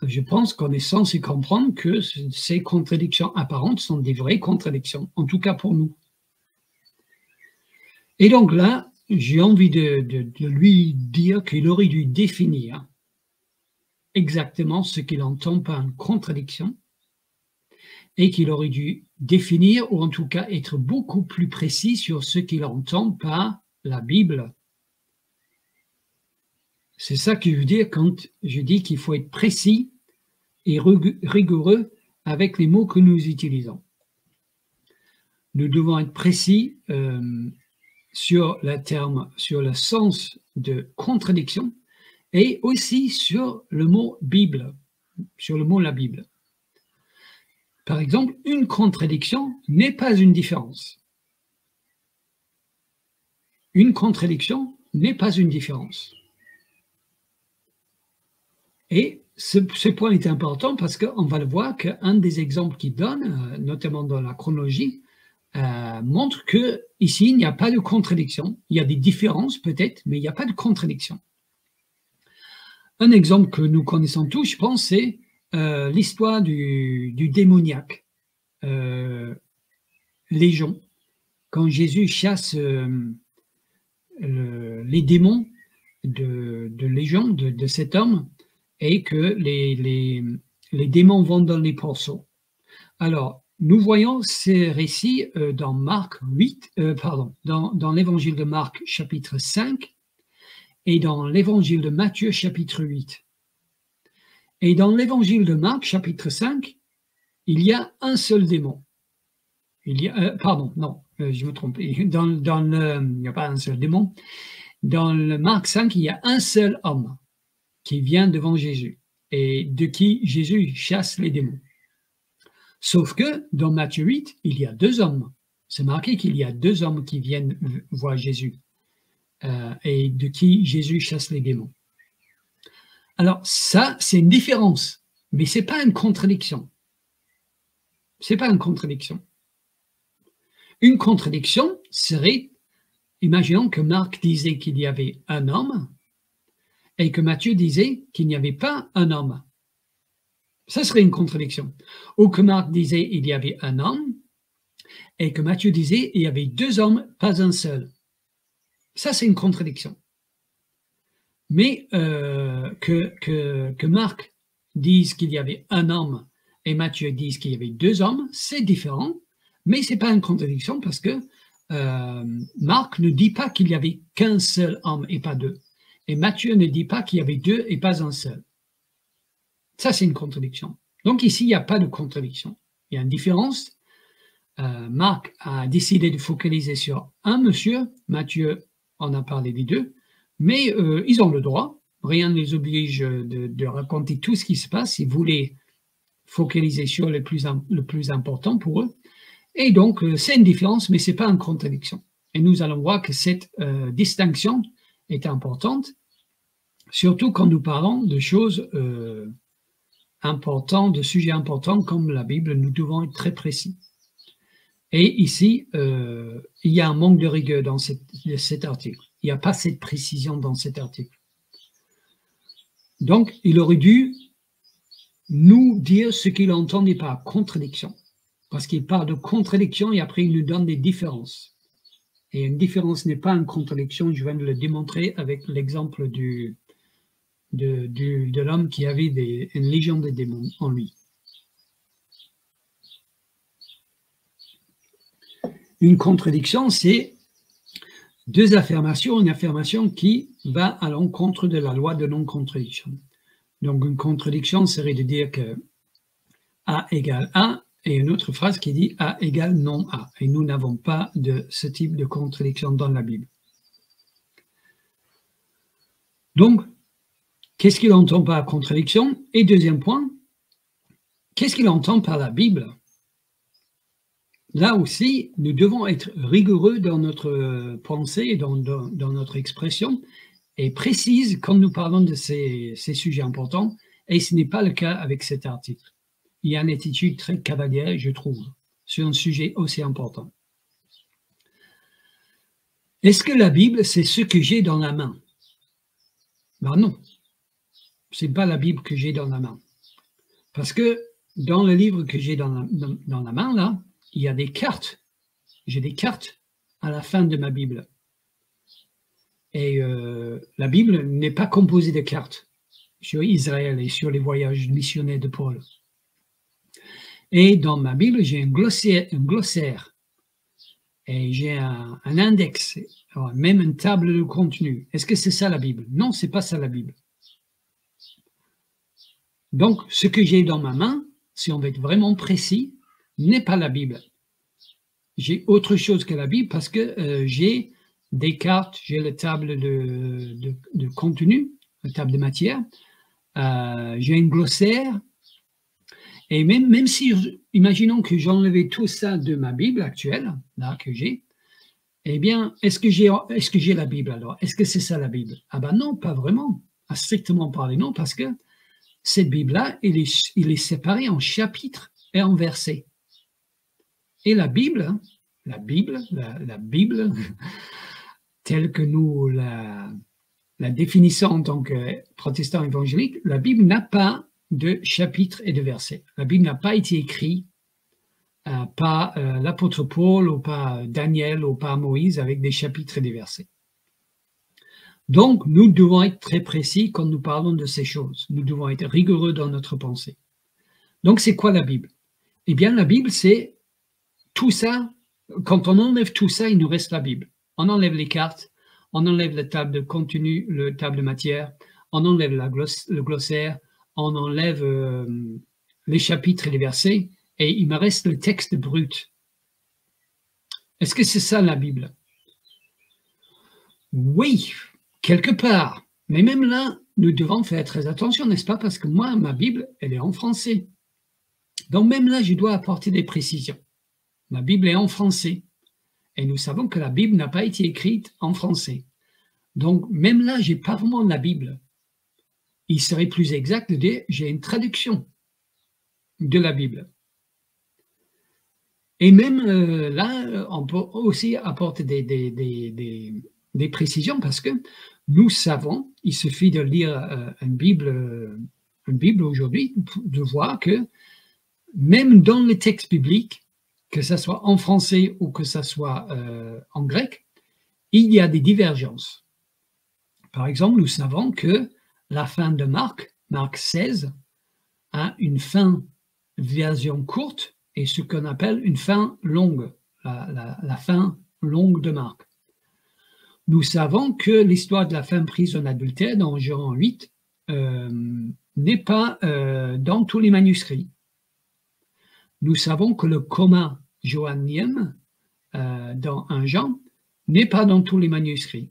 je pense qu'on est censé comprendre que ces contradictions apparentes sont des vraies contradictions, en tout cas pour nous. Et donc là, j'ai envie de lui dire qu'il aurait dû définir exactement ce qu'il entend par une contradiction et qu'il aurait dû définir, ou en tout cas être beaucoup plus précis sur ce qu'il entend par la Bible. C'est ça que je veux dire quand je dis qu'il faut être précis et rigoureux avec les mots que nous utilisons. Nous devons être précis sur le sens de contradiction et aussi sur le mot Bible, sur le mot la Bible. Par exemple, une contradiction n'est pas une différence. Une contradiction n'est pas une différence. Et ce point est important parce qu'on va le voir qu'un des exemples qu'il donne, notamment dans la chronologie, montre qu'ici, il n'y a pas de contradiction. Il y a des différences peut-être, mais il n'y a pas de contradiction. Un exemple que nous connaissons tous, je pense, c'est l'histoire du démoniaque, Légion. Quand Jésus chasse les démons de Légion, de cet homme, et que les démons vont dans les porceaux. Alors, nous voyons ces récits dans dans l'évangile de Marc, chapitre 5, et dans l'évangile de Matthieu, chapitre 8. Et dans l'évangile de Marc, chapitre 5, il y a un seul démon. Je me trompe. Il n'y a pas un seul démon. Dans le Marc 5, il y a un seul homme qui vient devant Jésus et de qui Jésus chasse les démons. Sauf que dans Matthieu 8, il y a deux hommes. C'est marqué qu'il y a deux hommes qui viennent voir Jésus et de qui Jésus chasse les démons. Alors ça, c'est une différence, mais ce n'est pas une contradiction. Ce n'est pas une contradiction. Une contradiction serait, imaginons que Marc disait qu'il y avait un homme et que Matthieu disait qu'il n'y avait pas un homme. Ça serait une contradiction. Ou que Marc disait qu'il y avait un homme et que Matthieu disait qu'il y avait 2 hommes, pas un seul. Ça, c'est une contradiction. Mais que Marc dise qu'il y avait un homme et Matthieu dise qu'il y avait 2 hommes, c'est différent, mais ce n'est pas une contradiction parce que Marc ne dit pas qu'il y avait qu'un seul homme et pas 2. Et Matthieu ne dit pas qu'il y avait 2 et pas un seul. Ça, c'est une contradiction. Donc ici, il n'y a pas de contradiction. Il y a une différence. Marc a décidé de focaliser sur un monsieur, Matthieu en a parlé des 2, mais ils ont le droit. Rien ne les oblige de raconter tout ce qui se passe. Ils voulaient focaliser sur le plus important pour eux. Et donc, c'est une différence, mais ce n'est pas une contradiction. Et nous allons voir que cette distinction est importante, surtout quand nous parlons de choses importantes, de sujets importants comme la Bible, nous devons être très précis. Et ici, il y a un manque de rigueur dans cet article. Il n'y a pas cette précision dans cet article. Donc, il aurait dû nous dire ce qu'il entendait par contradiction. Parce qu'il parle de contradiction et après il nous donne des différences. Et une différence n'est pas une contradiction, je viens de le démontrer avec l'exemple de l'homme qui avait une légion de démons en lui. Une contradiction, c'est 2 affirmations, une affirmation qui va à l'encontre de la loi de non-contradiction. Donc une contradiction serait de dire que A égale A, et une autre phrase qui dit A égale non A. Et nous n'avons pas de ce type de contradiction dans la Bible. Donc, qu'est-ce qu'il entend par contradiction? Et deuxième point, qu'est-ce qu'il entend par la Bible? Là aussi, nous devons être rigoureux dans notre pensée et dans notre expression et précise quand nous parlons de ces sujets importants. Et ce n'est pas le cas avec cet article. Il y a une attitude très cavalière, je trouve, sur un sujet aussi important. Est-ce que la Bible, c'est ce que j'ai dans la main? Ben non, ce n'est pas la Bible que j'ai dans la main. Parce que dans le livre que j'ai dans la main, là, il y a des cartes. J'ai des cartes à la fin de ma Bible. Et la Bible n'est pas composée de cartes sur Israël et sur les voyages missionnaires de Paul. Et dans ma Bible, j'ai un glossaire et j'ai un index, même une table de contenu. Est-ce que c'est ça la Bible? Non, ce n'est pas ça la Bible. Donc, ce que j'ai dans ma main, si on veut être vraiment précis, n'est pas la Bible. J'ai autre chose que la Bible parce que j'ai des cartes, j'ai la table de contenu, la table de matière, j'ai un glossaire. Et même si, imaginons que j'enlevais tout ça de ma Bible actuelle, là, que j'ai, eh bien, est-ce que j'ai la Bible alors? Est-ce que c'est ça la Bible? Ah ben non, pas vraiment. À strictement parler, non, parce que cette Bible-là, il est séparé en chapitres et en versets. Et la Bible, telle que nous la définissons en tant que protestants évangéliques, la Bible n'a pas de chapitres et de versets. La Bible n'a pas été écrite par l'apôtre Paul ou par Daniel ou par Moïse avec des chapitres et des versets. Donc, nous devons être très précis quand nous parlons de ces choses. Nous devons être rigoureux dans notre pensée. Donc, c'est quoi la Bible? Eh bien, la Bible, c'est tout ça. Quand on enlève tout ça, il nous reste la Bible. On enlève les cartes, on enlève la table de contenu, la table de matière, on enlève le glossaire, on enlève les chapitres et les versets, et il me reste le texte brut. Est-ce que c'est ça la Bible? Oui, quelque part. Mais même là, nous devons faire très attention, n'est-ce pas? Parce que moi, ma Bible, elle est en français. Donc même là, je dois apporter des précisions. Ma Bible est en français. Et nous savons que la Bible n'a pas été écrite en français. Donc même là, je n'ai pas vraiment la Bible. Il serait plus exact de dire j'ai une traduction de la Bible. Et même là, on peut aussi apporter des des précisions parce que nous savons, il suffit de lire une Bible aujourd'hui, de voir que même dans les textes bibliques, que ce soit en français ou que ce soit en grec, il y a des divergences. Par exemple, nous savons que la fin de Marc 16, a une fin version courte et ce qu'on appelle une fin longue, la fin longue de Marc. Nous savons que l'histoire de la femme prise en adultère dans Jean 8 n'est pas dans tous les manuscrits. Nous savons que le coma joannien dans 1 Jean n'est pas dans tous les manuscrits.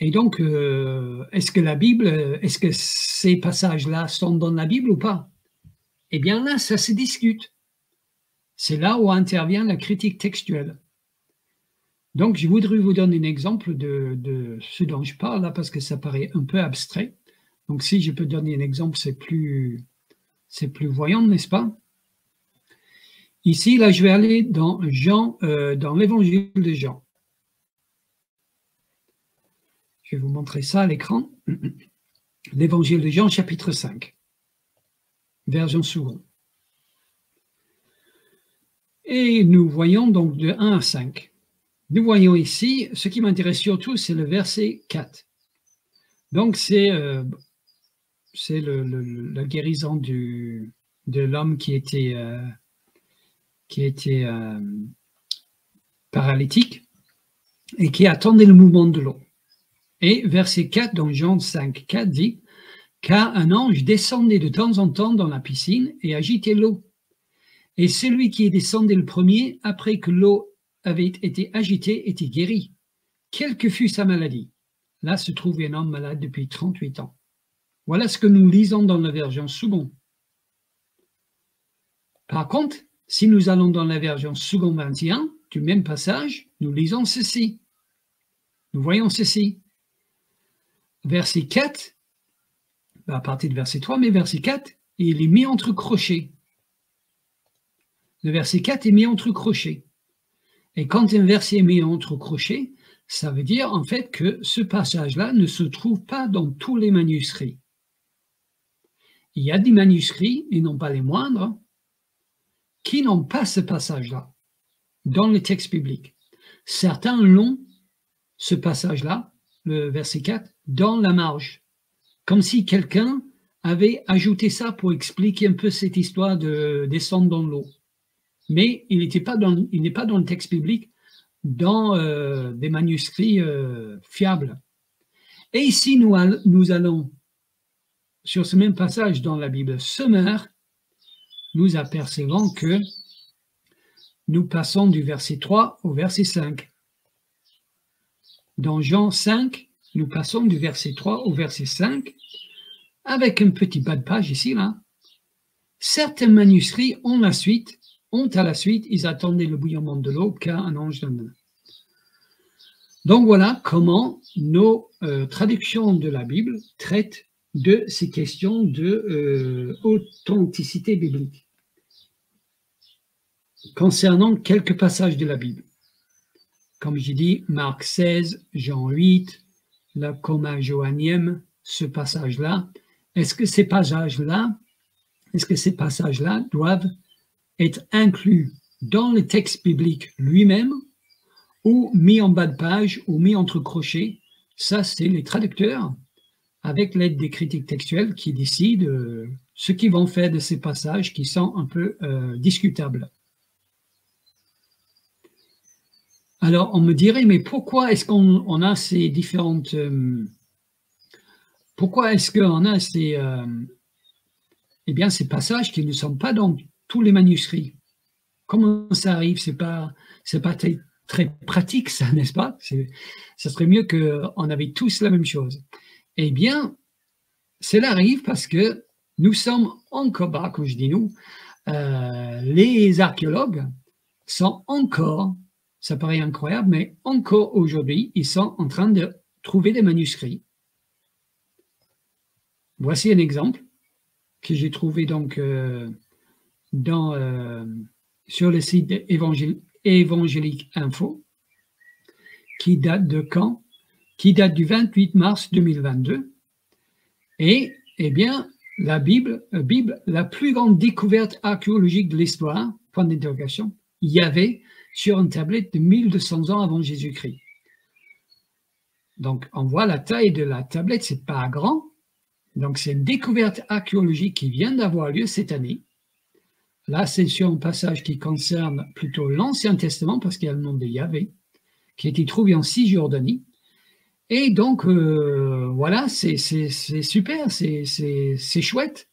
Et donc, est-ce que la Bible, est-ce que ces passages-là sont dans la Bible ou pas? Eh bien là, ça se discute. C'est là où intervient la critique textuelle. Donc, je voudrais vous donner un exemple de ce dont je parle là, parce que ça paraît un peu abstrait. Donc, si je peux donner un exemple, c'est plus voyant, n'est-ce pas? Ici, là, je vais aller dans dans l'évangile de Jean. Je vais vous montrer ça à l'écran. L'évangile de Jean, chapitre 5, version seconde. Et nous voyons donc de 1 à 5. Nous voyons ici, ce qui m'intéresse surtout, c'est le verset 4. Donc, c'est la guérison de l'homme qui était paralytique et qui attendait le mouvement de l'eau. Et verset 4, dans Jean 5, 4 dit « Car un ange descendait de temps en temps dans la piscine et agitait l'eau. Et celui qui est descendu le premier, après que l'eau avait été agitée, était guéri, quelle que fût sa maladie. » Là se trouvait un homme malade depuis 38 ans. Voilà ce que nous lisons dans la version seconde. Par contre, si nous allons dans la version seconde 21, du même passage, nous lisons ceci. Nous voyons ceci. Verset 4, à partir de verset 3, mais verset 4, il est mis entre crochets. Le verset 4 est mis entre crochets. Et quand un verset est mis entre crochets, ça veut dire en fait que ce passage-là ne se trouve pas dans tous les manuscrits. Il y a des manuscrits, et non pas les moindres, qui n'ont pas ce passage-là dans les textes bibliques. Certains l'ont, ce passage-là, le verset 4, dans la marge, comme si quelqu'un avait ajouté ça pour expliquer un peu cette histoire de descendre dans l'eau. Mais il n'est pas dans le texte biblique, dans des manuscrits fiables. Et ici, nous allons, sur ce même passage dans la Bible sommaire, nous apercevons que nous passons du verset 3 au verset 5. Dans Jean 5, nous passons du verset 3 au verset 5, avec un petit bas de page ici, là. Certains manuscrits ont à la suite, ils attendaient le bouillonnement de l'eau car un ange donne. Donc voilà comment nos traductions de la Bible traitent de ces questions de authenticité biblique. Concernant quelques passages de la Bible, comme j'ai dit, Marc 16, Jean 8, le coma joannien, ce passage-là, est-ce que ces passages-là doivent être inclus dans le texte biblique lui-même ou mis en bas de page ou mis entre crochets? Ça, c'est les traducteurs, avec l'aide des critiques textuelles, qui décident ce qu'ils vont faire de ces passages qui sont un peu discutables. Alors, on me dirait, mais pourquoi est-ce qu'on a ces différentes... pourquoi est-ce qu'on a ces passages qui ne sont pas dans tous les manuscrits? Comment ça arrive? C'est pas très pratique, ça, n'est-ce pas? Ça serait mieux qu'on avait tous la même chose. Eh bien, cela arrive parce que nous sommes encore, quand je dis nous, les archéologues sont encore, ça paraît incroyable, mais encore aujourd'hui, ils sont en train de trouver des manuscrits. Voici un exemple que j'ai trouvé donc sur le site Évangélique Info, qui date de quand? Qui date du 28 mars 2022. Et, eh bien, la Bible, la plus grande découverte archéologique de l'histoire, point d'interrogation, il y avait sur une tablette de 1200 ans avant Jésus-Christ. Donc, on voit la taille de la tablette, c'est pas grand. Donc, c'est une découverte archéologique qui vient d'avoir lieu cette année. Là, c'est sur un passage qui concerne plutôt l'Ancien Testament, parce qu'il y a le nom de Yahvé, qui a été trouvé en Cisjordanie. Et donc, voilà, c'est super, c'est chouette.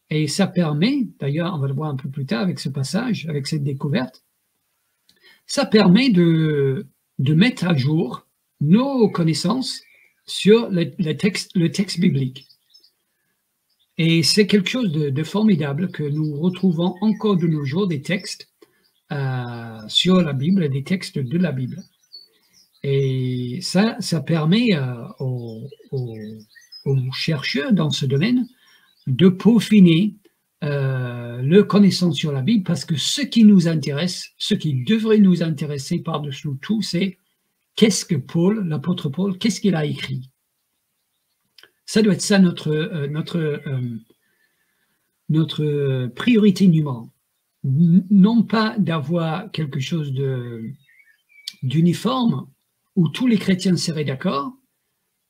Et ça permet, d'ailleurs, on va le voir un peu plus tard avec ce passage, avec cette découverte, ça permet de mettre à jour nos connaissances sur le texte biblique. Et c'est quelque chose de formidable que nous retrouvons encore de nos jours des textes sur la Bible, des textes de la Bible. Et ça permet aux chercheurs dans ce domaine de peaufiner leur connaissance sur la Bible, parce que ce qui nous intéresse, ce qui devrait nous intéresser par-dessus tout, c'est qu'est-ce que Paul, l'apôtre Paul, qu'est-ce qu'il a écrit? Ça doit être ça notre priorité numéro un. Non pas d'avoir quelque chose d'uniforme où tous les chrétiens seraient d'accord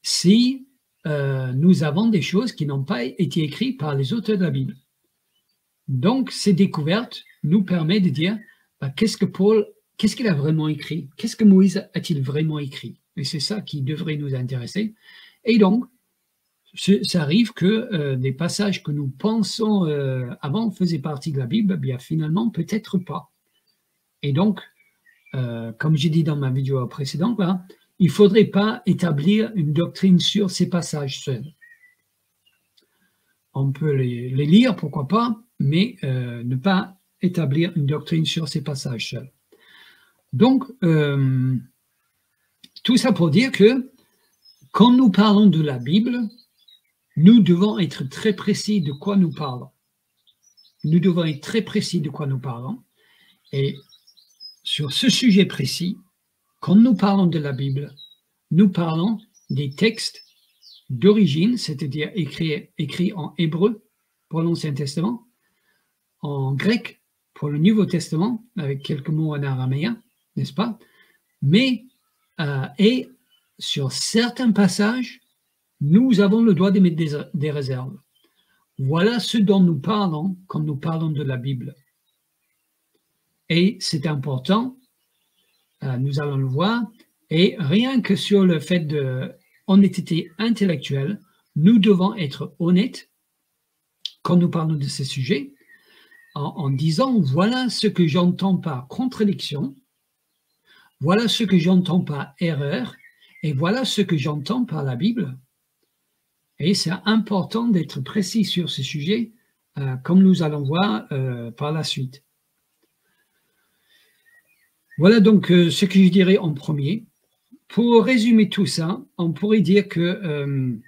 si nous avons des choses qui n'ont pas été écrites par les auteurs de la Bible. Donc, ces découvertes nous permettent de dire qu'est-ce que Paul, qu'est-ce qu'il a vraiment écrit? Qu'est-ce que Moïse a-t-il vraiment écrit? Et c'est ça qui devrait nous intéresser. Et donc, ça arrive que des passages que nous pensons avant faisaient partie de la Bible, bien finalement, peut-être pas. Et donc, comme j'ai dit dans ma vidéo précédente, là, il ne faudrait pas établir une doctrine sur ces passages seuls. On peut les lire, pourquoi pas, mais ne pas établir une doctrine sur ces passages seuls. Donc, tout ça pour dire que quand nous parlons de la Bible, nous devons être très précis de quoi nous parlons. Nous devons être très précis de quoi nous parlons. Et sur ce sujet précis, quand nous parlons de la Bible, nous parlons des textes d'origine, c'est-à-dire écrits en hébreu pour l'Ancien Testament, en grec pour le Nouveau Testament, avec quelques mots en araméen, n'est-ce pas? Mais, et sur certains passages, nous avons le droit d'émettre des réserves. Voilà ce dont nous parlons quand nous parlons de la Bible. Et c'est important, nous allons le voir, et rien que sur le fait de honnêteté intellectuelle, nous devons être honnêtes quand nous parlons de ces sujets, en disant voilà ce que j'entends par contradiction, voilà ce que j'entends par erreur, et voilà ce que j'entends par la Bible. Et c'est important d'être précis sur ce sujet, comme nous allons voir par la suite. Voilà donc ce que je dirais en premier. Pour résumer tout ça, on pourrait dire que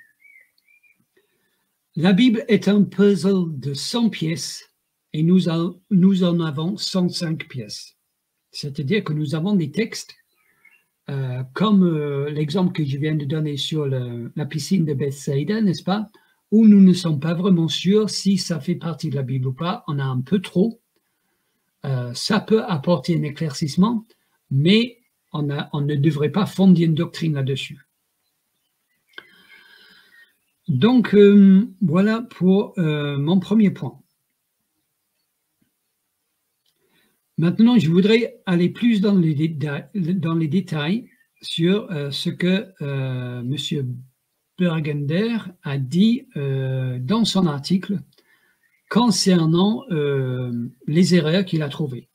la Bible est un puzzle de 100 pièces et nous en avons 105 pièces. C'est-à-dire que nous avons des textes comme l'exemple que je viens de donner sur la piscine de Bethsaïda, n'est-ce pas? Où nous ne sommes pas vraiment sûrs si ça fait partie de la Bible ou pas. On a un peu trop. Ça peut apporter un éclaircissement, mais on ne devrait pas fonder une doctrine là-dessus. Donc, voilà pour mon premier point. Maintenant, je voudrais aller plus dans les détails sur ce que M. Burgunder a dit dans son article concernant les erreurs qu'il a trouvées.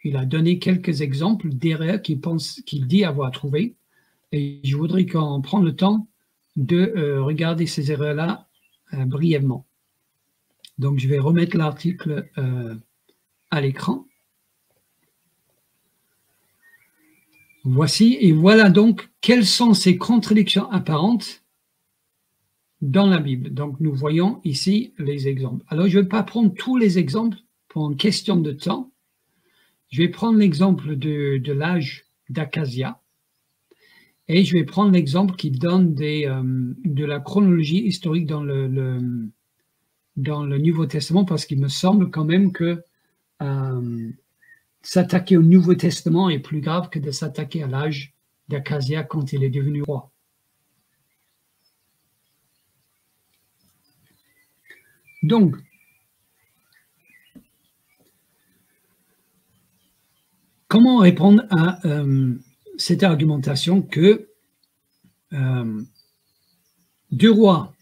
Il a donné quelques exemples d'erreurs qu'il dit avoir trouvées, et je voudrais qu'on prenne le temps de regarder ces erreurs-là brièvement. Donc, je vais remettre l'article à l'écran. Voici, et voilà donc quelles sont ces contradictions apparentes dans la Bible. Donc, nous voyons ici les exemples. Alors, je ne vais pas prendre tous les exemples pour une question de temps. Je vais prendre l'exemple de l'âge d'Acasia. Et je vais prendre l'exemple qui donne de la chronologie historique dans le Nouveau Testament, parce qu'il me semble quand même que s'attaquer au Nouveau Testament est plus grave que de s'attaquer à l'âge d'Achasia quand il est devenu roi. Donc, comment répondre à cette argumentation que 2 Rois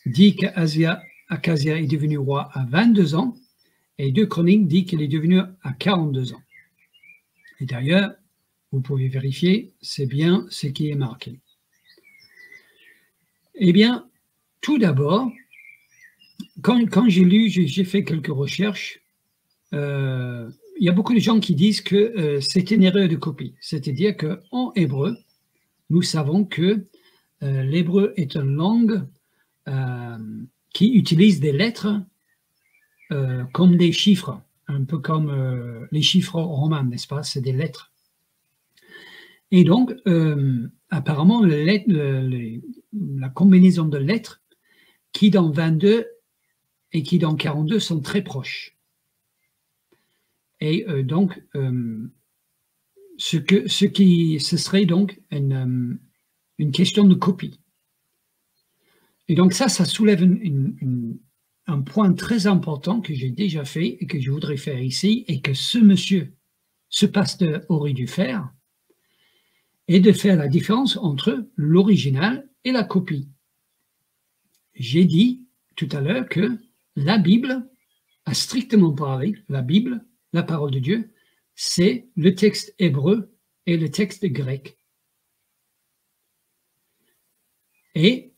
dit qu'Achasia est devenu roi à 22 ans et 2 Chroniques dit qu'il est devenu à 42 ans. Et d'ailleurs, vous pouvez vérifier, c'est bien ce qui est marqué. Eh bien, tout d'abord, quand j'ai lu, j'ai fait quelques recherches, il y a beaucoup de gens qui disent que c'est une erreur de copie. C'est-à-dire qu'en hébreu, nous savons que l'hébreu est une langue qui utilise des lettres comme des chiffres, un peu comme les chiffres romains, n'est-ce pas? C'est des lettres. Et donc, apparemment, la combinaison de lettres qui dans 22 et qui dans 42 sont très proches. Et donc, ce serait donc une question de copie. Et donc ça soulève un point très important que j'ai déjà fait et que je voudrais faire ici, et que ce monsieur, ce pasteur aurait dû faire, et de faire la différence entre l'original et la copie. J'ai dit tout à l'heure que la Bible, à strictement parler, la Bible, la parole de Dieu, c'est le texte hébreu et le texte grec. Et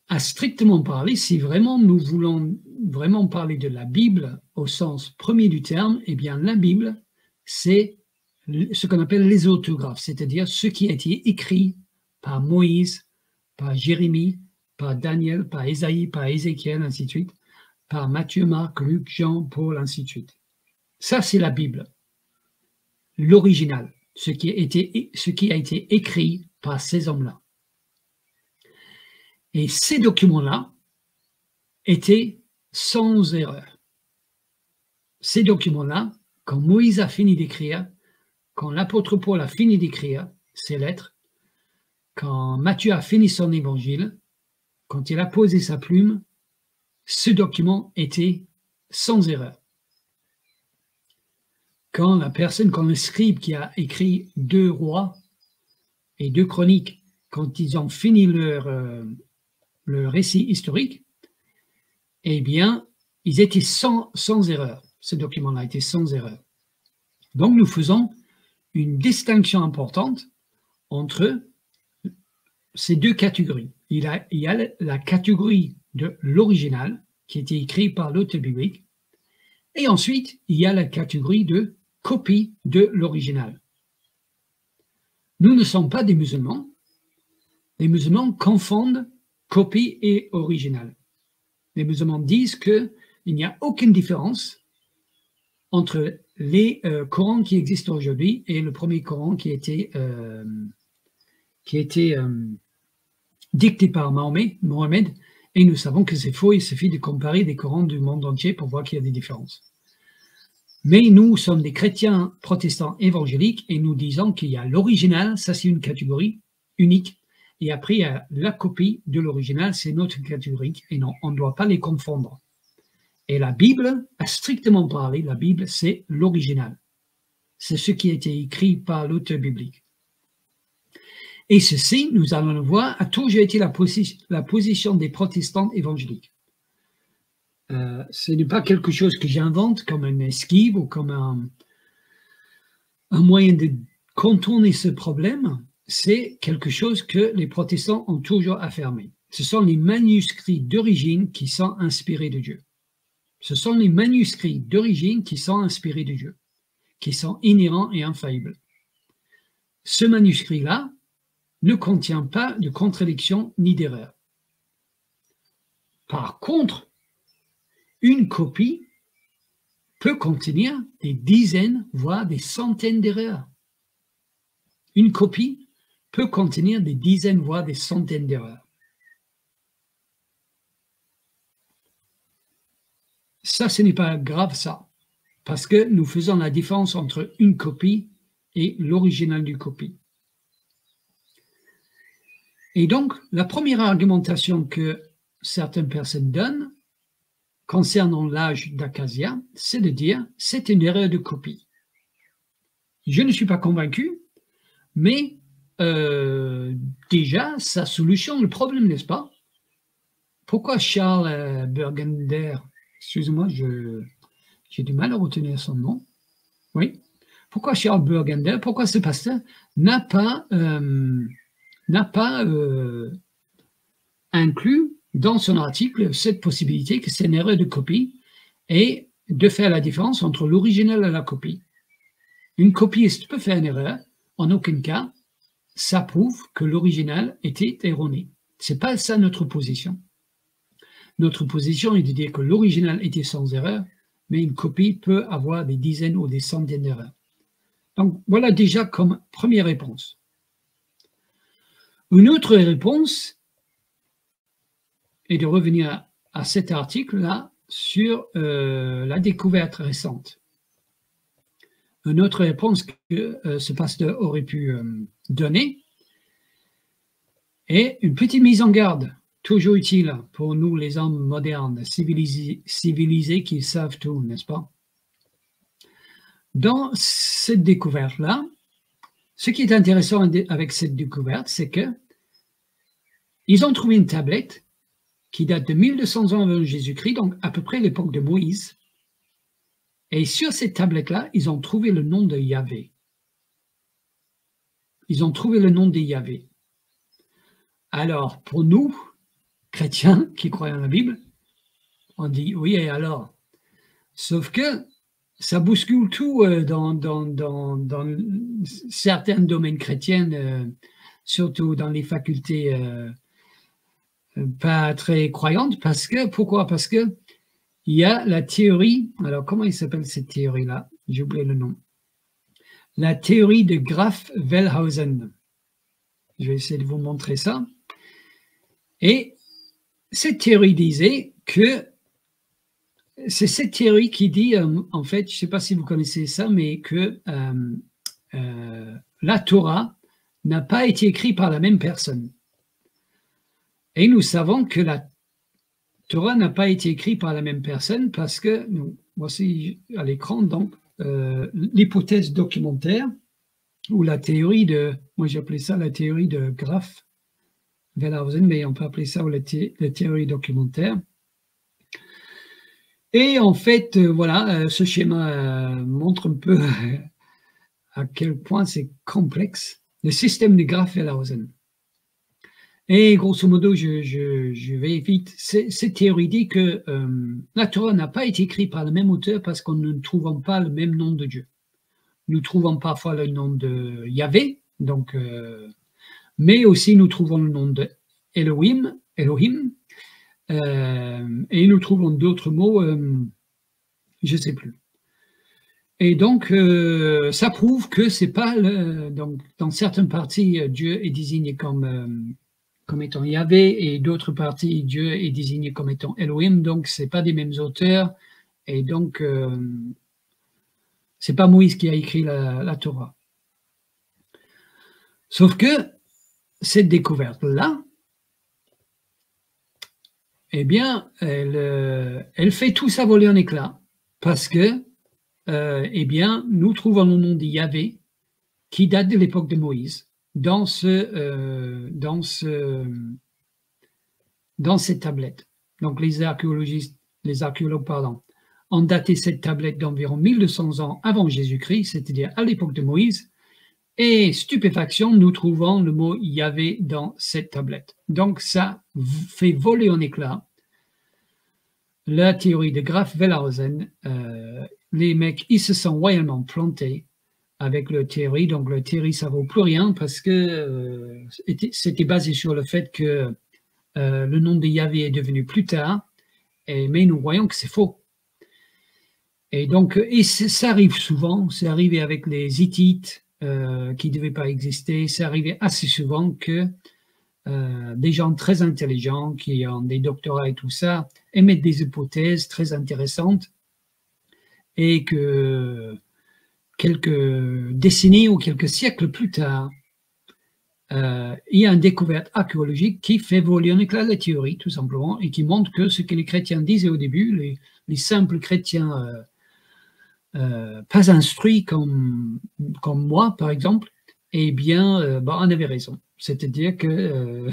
à strictement parler, si vraiment nous voulons vraiment parler de la Bible au sens premier du terme, eh bien la Bible, c'est ce qu'on appelle les orthographes, c'est-à-dire ce qui a été écrit par Moïse, par Jérémie, par Daniel, par Ésaïe, par Ézéchiel, ainsi de suite, par Matthieu, Marc, Luc, Jean, Paul, ainsi de suite. Ça, c'est la Bible, l'original, ce qui a été écrit par ces hommes-là. Et ces documents-là étaient sans erreur. Ces documents-là, quand Moïse a fini d'écrire, quand l'apôtre Paul a fini d'écrire ses lettres, quand Matthieu a fini son évangile, quand il a posé sa plume, ce document était sans erreur. Quand le scribe qui a écrit 2 Rois et 2 Chroniques, quand ils ont fini le récit historique, eh bien, ils étaient sans erreur. Ce document-là était sans erreur. Donc, nous faisons une distinction importante entre ces 2 catégories. Il y a la catégorie de l'original, qui était écrit par l'auteur biblique, et ensuite, il y a la catégorie de copie de l'original. Nous ne sommes pas des musulmans. Les musulmans confondent copie et original. Les musulmans disent qu'il n'y a aucune différence entre les Corans qui existent aujourd'hui et le premier Coran qui a été dicté par Mohammed, et nous savons que c'est faux. Il suffit de comparer des Corans du monde entier pour voir qu'il y a des différences. Mais nous sommes des chrétiens protestants évangéliques et nous disons qu'il y a l'original, ça c'est une catégorie unique, et après il y a la copie de l'original, c'est une autre catégorie, et non, on ne doit pas les confondre. Et la Bible, à strictement parler, la Bible c'est l'original. C'est ce qui a été écrit par l'auteur biblique. Et ceci, nous allons le voir, a toujours été la position des protestants évangéliques. Ce n'est pas quelque chose que j'invente comme une esquive ou comme un moyen de contourner ce problème. C'est quelque chose que les protestants ont toujours affirmé. Ce sont les manuscrits d'origine qui sont inspirés de Dieu. Ce sont les manuscrits d'origine qui sont inspirés de Dieu, qui sont inhérents et infaillibles. Ce manuscrit-là ne contient pas de contradiction ni d'erreur. Par contre, une copie peut contenir des dizaines, voire des centaines d'erreurs. Une copie peut contenir des dizaines, voire des centaines d'erreurs. Ça, ce n'est pas grave, ça, parce que nous faisons la différence entre une copie et l'original du copie. Et donc, la première argumentation que certaines personnes donnent concernant l'âge d'Acacia, c'est de dire c'est une erreur de copie. Je ne suis pas convaincu, mais déjà, ça solutionne le problème, n'est-ce pas? Pourquoi Charles Burgunder, excusez-moi, j'ai du mal à retenir son nom, oui, pourquoi Charles Burgunder, pourquoi ce pasteur n'a pas inclus dans son article cette possibilité que c'est une erreur de copie et de faire la différence entre l'original et la copie. Une copiste peut faire une erreur, en aucun cas, ça prouve que l'original était erroné. Ce n'est pas ça notre position. Notre position est de dire que l'original était sans erreur, mais une copie peut avoir des dizaines ou des centaines d'erreurs. Donc voilà déjà comme première réponse. Une autre réponse est de revenir à cet article-là sur la découverte récente. Une autre réponse que ce pasteur aurait pu donner est une petite mise en garde, toujours utile pour nous les hommes modernes, civilisés qui savent tout, n'est-ce pas? Dans cette découverte-là, ce qui est intéressant avec cette découverte, c'est que ils ont trouvé une tablette qui date de 1200 ans avant Jésus-Christ, donc à peu près l'époque de Moïse. Et sur cette tablette-là, ils ont trouvé le nom de Yahvé. Ils ont trouvé le nom de Yahvé. Alors, pour nous, chrétiens qui croient en la Bible, on dit oui, et alors? Sauf que ça bouscule tout dans certains domaines chrétiens, surtout dans les facultés pas très croyantes. Pourquoi? Parce que il y a la théorie, alors comment il s'appelle cette théorie-là? J'ai oublié le nom. La théorie de Graff-Wellhausen. Je vais essayer de vous montrer ça. Et cette théorie disait que c'est cette théorie qui dit, en fait, je ne sais pas si vous connaissez ça, mais que la Torah n'a pas été écrite par la même personne. Et nous savons que la Torah n'a pas été écrite par la même personne parce que, voici à l'écran, donc, l'hypothèse documentaire ou la théorie de, moi j'appelais ça la théorie de Graff-Wellhausen, mais on peut appeler ça la théorie documentaire. Et en fait, voilà, ce schéma montre un peu à quel point c'est complexe, le système de Graff-Wellhausen. Et grosso modo, je vais vite. Cette théorie dit que la Torah n'a pas été écrite par le même auteur parce qu'on ne trouvons pas le même nom de Dieu. Nous trouvons parfois le nom de Yahvé, donc, mais aussi nous trouvons le nom de Elohim, et nous trouvons d'autres mots, je ne sais plus. Et donc, ça prouve que c'est pas donc, dans certaines parties, Dieu est désigné comme étant Yahvé, et d'autres parties, Dieu est désigné comme étant Elohim, donc ce n'est pas des mêmes auteurs, et donc c'est pas Moïse qui a écrit la Torah. Sauf que cette découverte-là, eh bien, elle fait tout ça voler en éclats, parce que, eh bien, nous trouvons le nom de Yahvé qui date de l'époque de Moïse, dans cette tablette. Donc les archéologues, ont daté cette tablette d'environ 1200 ans avant Jésus-Christ, c'est-à-dire à l'époque de Moïse, et stupéfaction, nous trouvons le mot Yahvé dans cette tablette. Donc ça fait voler en éclats la théorie de Graff-Wellhausen. Les mecs, ils se sont royalement plantés avec leur théorie. Donc, leur théorie, ça ne vaut plus rien parce que c'était basé sur le fait que le nom de Yahvé est devenu plus tard, mais nous voyons que c'est faux. Et donc, ça arrive souvent, c'est arrivé avec les Hittites, qui ne devaient pas exister. C'est arrivé assez souvent que des gens très intelligents qui ont des doctorats et tout ça émettent des hypothèses très intéressantes et que quelques décennies ou quelques siècles plus tard, il y a une découverte archéologique qui fait voler en éclats la théorie, tout simplement, et qui montre que ce que les chrétiens disaient au début, les simples chrétiens pas instruits comme moi, par exemple, eh bien, on avait raison. C'est-à-dire que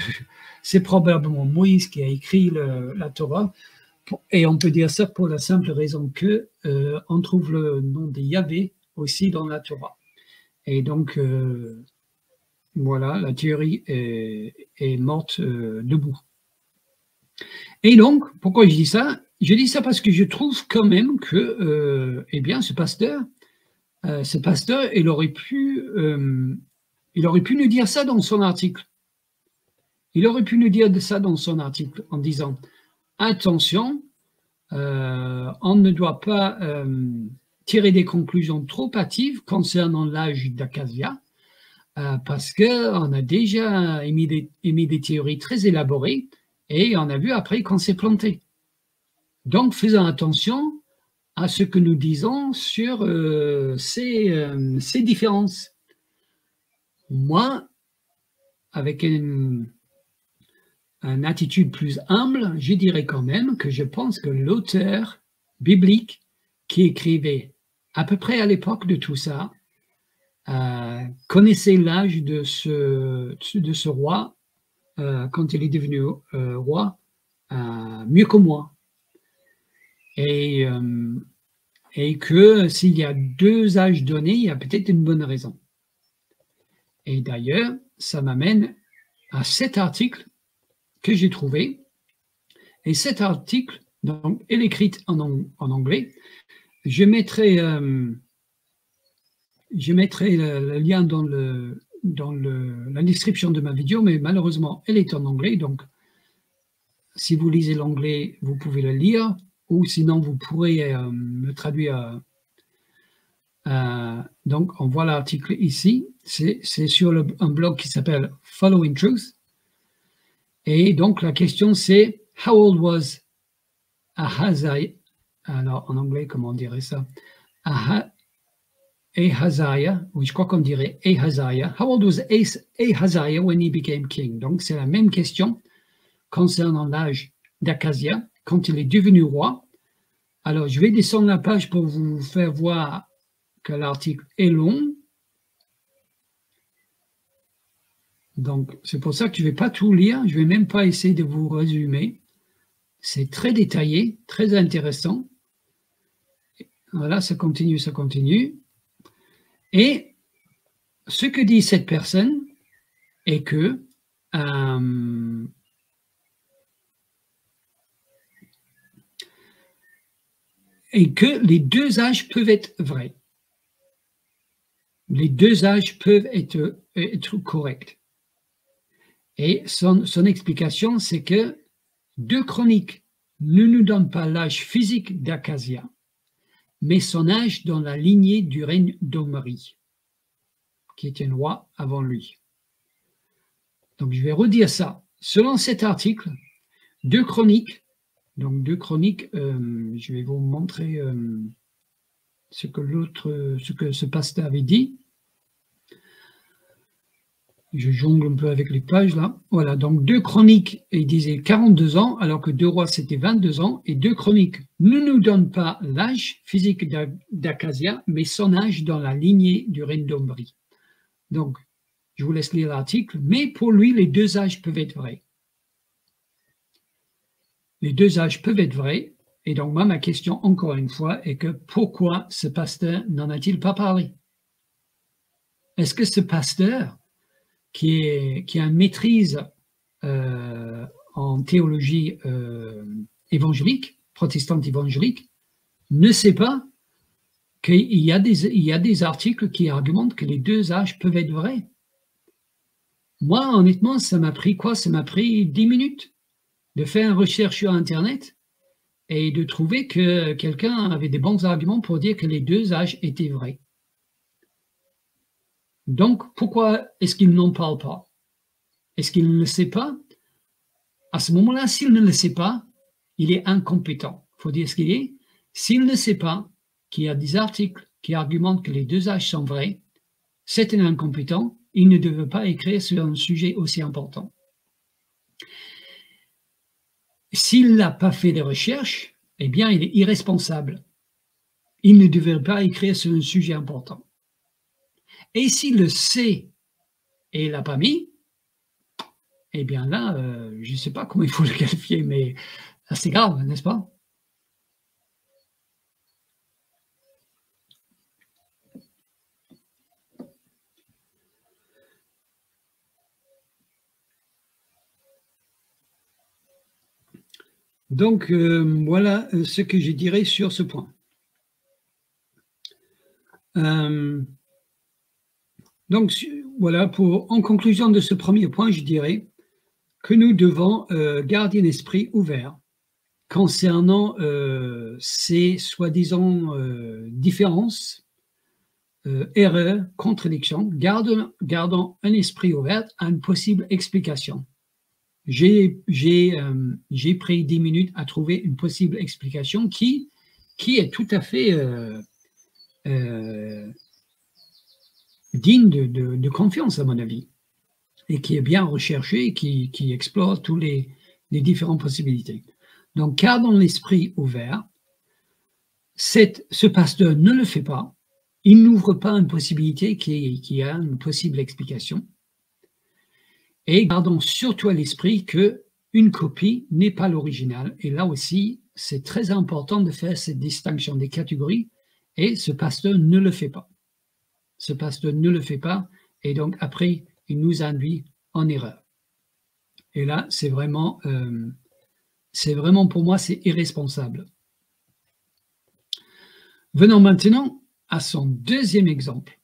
c'est probablement Moïse qui a écrit la Torah, et on peut dire ça pour la simple raison que on trouve le nom de Yahvé aussi dans la Torah. Et donc, voilà, la théorie est morte debout. Et donc, pourquoi je dis ça? Je dis ça parce que je trouve quand même que, eh bien, ce pasteur, il aurait pu nous dire ça dans son article. Il aurait pu nous dire ça dans son article en disant « Attention, on ne doit pas tirer des conclusions trop hâtives concernant l'âge d'Acacia, parce qu'on a déjà émis des théories très élaborées et on a vu après qu'on s'est planté. Donc, faisons attention à ce que nous disons sur ces différences. » Moi, avec une attitude plus humble, je dirais quand même que je pense que l'auteur biblique qui écrivait à peu près à l'époque de tout ça connaissait l'âge de ce roi quand il est devenu roi mieux que moi. Et que s'il y a deux âges donnés, il y a peut-être une bonne raison. Et d'ailleurs, ça m'amène à cet article que j'ai trouvé. Et cet article, donc, il est écrit en anglais. Je mettrai le lien dans la description de ma vidéo, mais malheureusement, elle est en anglais. Donc, si vous lisez l'anglais, vous pouvez le lire, ou sinon, vous pourrez me traduire. Donc, on voit l'article ici. C'est sur un blog qui s'appelle Following Truth. Et donc, la question, c'est « How old was Ahaziah ?» Alors, en anglais, comment on dirait ça? Ahaziah, oui, je crois qu'on dirait Ahaziah. « How old was Ahaziah when he became king ?» Donc, c'est la même question concernant l'âge d'Acacia quand il est devenu roi. Alors, je vais descendre la page pour vous faire voir que l'article est long. Donc, c'est pour ça que je ne vais pas tout lire, je ne vais même pas essayer de vous résumer. C'est très détaillé, très intéressant. Voilà, ça continue, ça continue. Et ce que dit cette personne est que les deux âges peuvent être vrais. Les deux âges peuvent être corrects. Et son explication, c'est que 2 Chroniques ne nous donnent pas l'âge physique d'Acacia, mais son âge dans la lignée du règne d'Omri, qui était un roi avant lui. Donc je vais redire ça. Selon cet article, 2 Chroniques, donc 2 Chroniques, je vais vous montrer ce que ce pasteur avait dit. Je jongle un peu avec les pages là. Voilà, donc 2 Chroniques, il disait 42 ans, alors que 2 Rois, c'était 22 ans. Et 2 Chroniques ne nous donnent pas l'âge physique d'Acacia, mais son âge dans la lignée du règne d'Omri. Donc, je vous laisse lire l'article, mais pour lui, les deux âges peuvent être vrais. Les deux âges peuvent être vrais. Et donc, moi, ma question, encore une fois, est que pourquoi ce pasteur n'en a-t-il pas parlé? Est-ce que ce pasteur qui a une maîtrise en théologie évangélique, protestante évangélique, ne sait pas qu'il y a des articles qui argumentent que les deux âges peuvent être vrais. Moi, honnêtement, ça m'a pris quoi? Ça m'a pris 10 minutes de faire une recherche sur Internet et de trouver que quelqu'un avait des bons arguments pour dire que les deux âges étaient vrais. Donc, pourquoi est-ce qu'il n'en parle pas? Est-ce qu'il ne le sait pas? À ce moment-là, s'il ne le sait pas, il est incompétent. Il faut dire ce qu'il est. S'il ne sait pas qu'il y a des articles qui argumentent que les deux âges sont vrais, c'est un incompétent. Il ne devait pas écrire sur un sujet aussi important. S'il n'a pas fait de recherches, eh bien, il est irresponsable. Il ne devrait pas écrire sur un sujet important. Et s'il le sait et il ne l'a pas mis, eh bien là, je ne sais pas comment il faut le qualifier, mais c'est grave, n'est-ce pas? Donc, voilà ce que je dirais sur ce point. Donc, voilà, en conclusion de ce premier point, je dirais que nous devons garder un esprit ouvert concernant ces soi-disant différences, erreurs, contradictions. Gardons un esprit ouvert à une possible explication. J'ai pris 10 minutes à trouver une possible explication qui est tout à fait digne de confiance, à mon avis, et qui est bien recherché et qui explore toutes les différentes possibilités. Donc, gardons l'esprit ouvert. Ce pasteur ne le fait pas. Il n'ouvre pas une possibilité qui a une possible explication. Et gardons surtout à l'esprit qu'une copie n'est pas l'original. Et là aussi, c'est très important de faire cette distinction des catégories. Et ce pasteur ne le fait pas. Ce pasteur ne le fait pas. Et donc, après, il nous induit en erreur. Et là, c'est vraiment pour moi, c'est irresponsable. Venons maintenant à son deuxième exemple.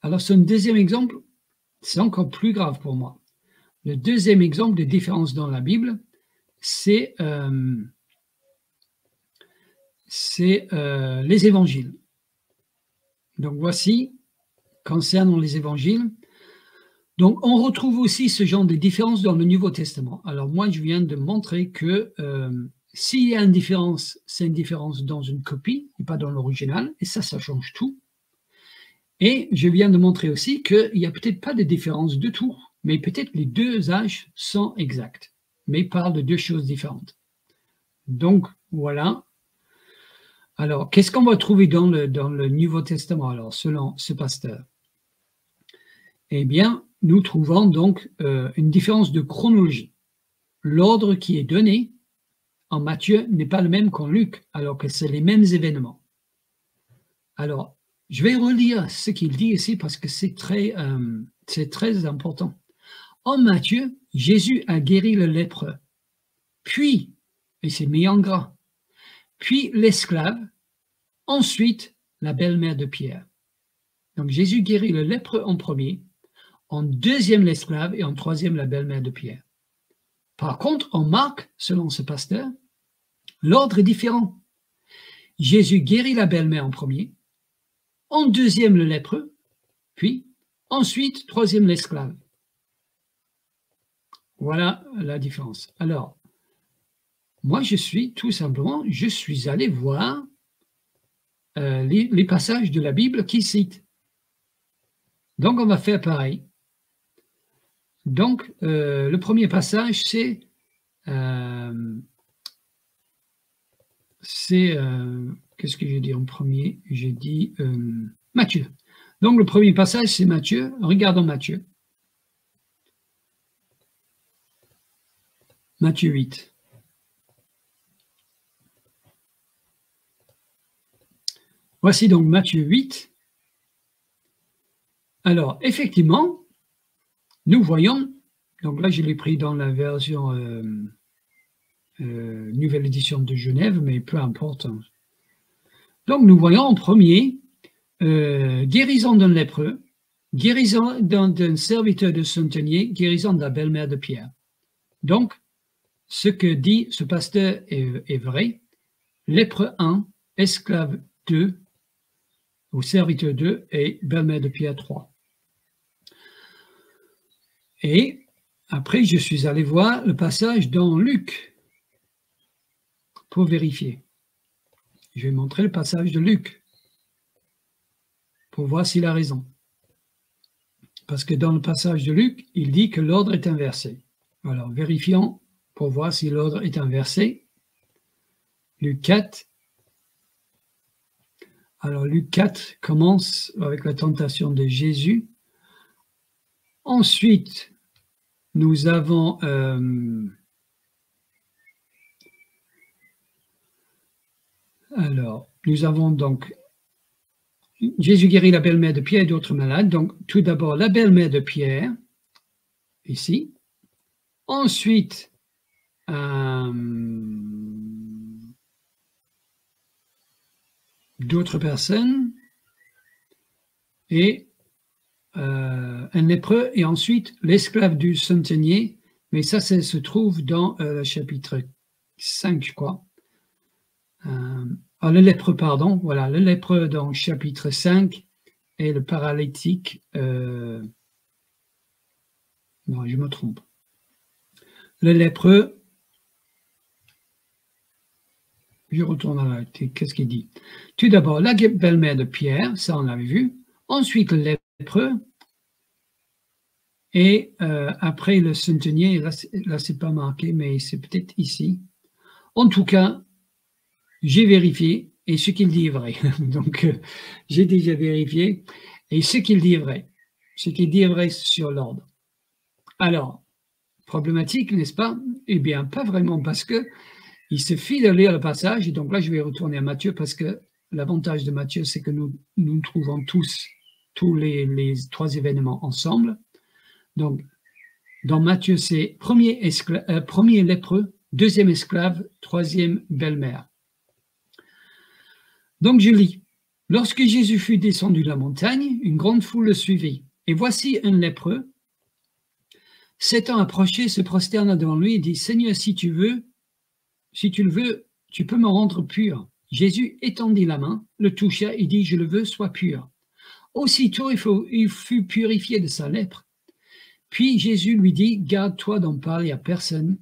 Alors, son deuxième exemple, c'est encore plus grave pour moi. Le deuxième exemple de différence dans la Bible, c'est les évangiles. Donc, voici, concernant les évangiles, donc on retrouve aussi ce genre de différence dans le Nouveau Testament. Alors, moi, je viens de montrer que s'il y a une différence, c'est une différence dans une copie et pas dans l'original, et ça change tout. Et je viens de montrer aussi qu'il n'y a peut-être pas de différence du tout, mais peut-être les deux âges sont exacts, mais parlent de deux choses différentes. Donc, voilà. Alors, qu'est-ce qu'on va trouver dans le Nouveau Testament, alors, selon ce pasteur? Eh bien, nous trouvons donc une différence de chronologie. L'ordre qui est donné en Matthieu n'est pas le même qu'en Luc, alors que c'est les mêmes événements. Alors, je vais relire ce qu'il dit ici parce que c'est très important. En Matthieu, Jésus a guéri le lépreux, puis, et c'est mis en gras, puis l'esclave, ensuite la belle-mère de Pierre. Donc Jésus guérit le lépreux en premier, en deuxième l'esclave et en troisième la belle-mère de Pierre. Par contre, en Marc, selon ce pasteur, l'ordre est différent. Jésus guérit la belle-mère en premier, en deuxième le lépreux, puis ensuite troisième l'esclave. Voilà la différence. Alors, moi je suis allé voir les passages de la Bible qui citent. Donc on va faire pareil. Donc le premier passage c'est qu'est-ce que j'ai dit en premier? J'ai dit Matthieu. Donc le premier passage c'est Matthieu. Regardons Matthieu. Matthieu 8. Voici donc Matthieu 8. Alors, effectivement, nous voyons, donc là je l'ai pris dans la version nouvelle édition de Genève, mais peu importe. Donc nous voyons en premier, guérison d'un lépreux, guérison d'un serviteur de centenier, guérison de la belle-mère de Pierre. Donc, ce que dit ce pasteur est vrai. Lépreux 1, esclave 2, ou serviteur 2 et belle-mère de Pierre 3. Et après, je suis allé voir le passage dans Luc pour vérifier. Je vais montrer le passage de Luc pour voir s'il a raison. Parce que dans le passage de Luc, il dit que l'ordre est inversé. Alors, vérifions pour voir si l'ordre est inversé. Luc 4. Alors, Luc 4 commence avec la tentation de Jésus. Ensuite, nous avons donc Jésus guérit la belle-mère de Pierre et d'autres malades. Donc, tout d'abord, la belle-mère de Pierre, ici. Ensuite, d'autres personnes et un lépreux, et ensuite l'esclave du centenier, mais ça se trouve dans le chapitre 5, je crois. Le lépreux, pardon, voilà, le lépreux dans le chapitre 5 et le paralytique, non, je me trompe. Le lépreux, je retourne à la qu'est-ce qu'il dit? Tout d'abord, la belle-mère de Pierre, ça on l'avait vu. Ensuite, le lépreux. Et après le centenier, là c'est pas marqué, mais c'est peut-être ici. En tout cas, j'ai vérifié et ce qu'il dit est vrai. Donc, j'ai déjà vérifié et ce qu'il dit est vrai. Ce qu'il dit est vrai sur l'ordre. Alors, problématique, n'est-ce pas? Eh bien, pas vraiment, parce que il suffit de lire le passage, et donc là, je vais retourner à Matthieu, parce que l'avantage de Matthieu, c'est que nous trouvons tous les trois événements ensemble. Donc, dans Matthieu, c'est premier lépreux, deuxième esclave, troisième belle-mère. Donc, je lis. Lorsque Jésus fut descendu de la montagne, une grande foule le suivit. Et voici un lépreux, s'étant approché, se prosterna devant lui et dit, « Seigneur, si tu le veux, tu peux me rendre pur. » Jésus étendit la main, le toucha et dit, « Je le veux, sois pur. » Aussitôt, il fut purifié de sa lèpre. Puis Jésus lui dit, « Garde-toi d'en parler à personne,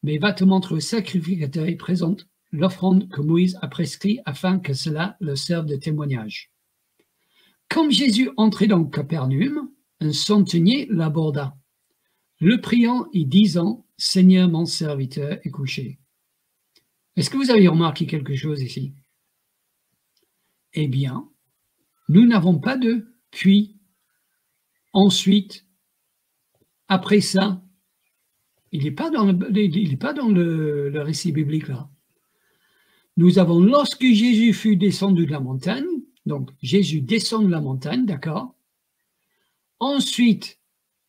mais va te montrer au sacrificateur et présente l'offrande que Moïse a prescrit afin que cela le serve de témoignage. » Comme Jésus entrait dans Capernaum, un centenier l'aborda, le priant et disant, « Seigneur, mon serviteur est couché. » Est-ce que vous avez remarqué quelque chose ici? Eh bien, nous n'avons pas de puis, ensuite, après ça. Il n'est pas dans le récit biblique là. Nous avons lorsque Jésus fut descendu de la montagne, donc Jésus descend de la montagne, d'accord. Ensuite,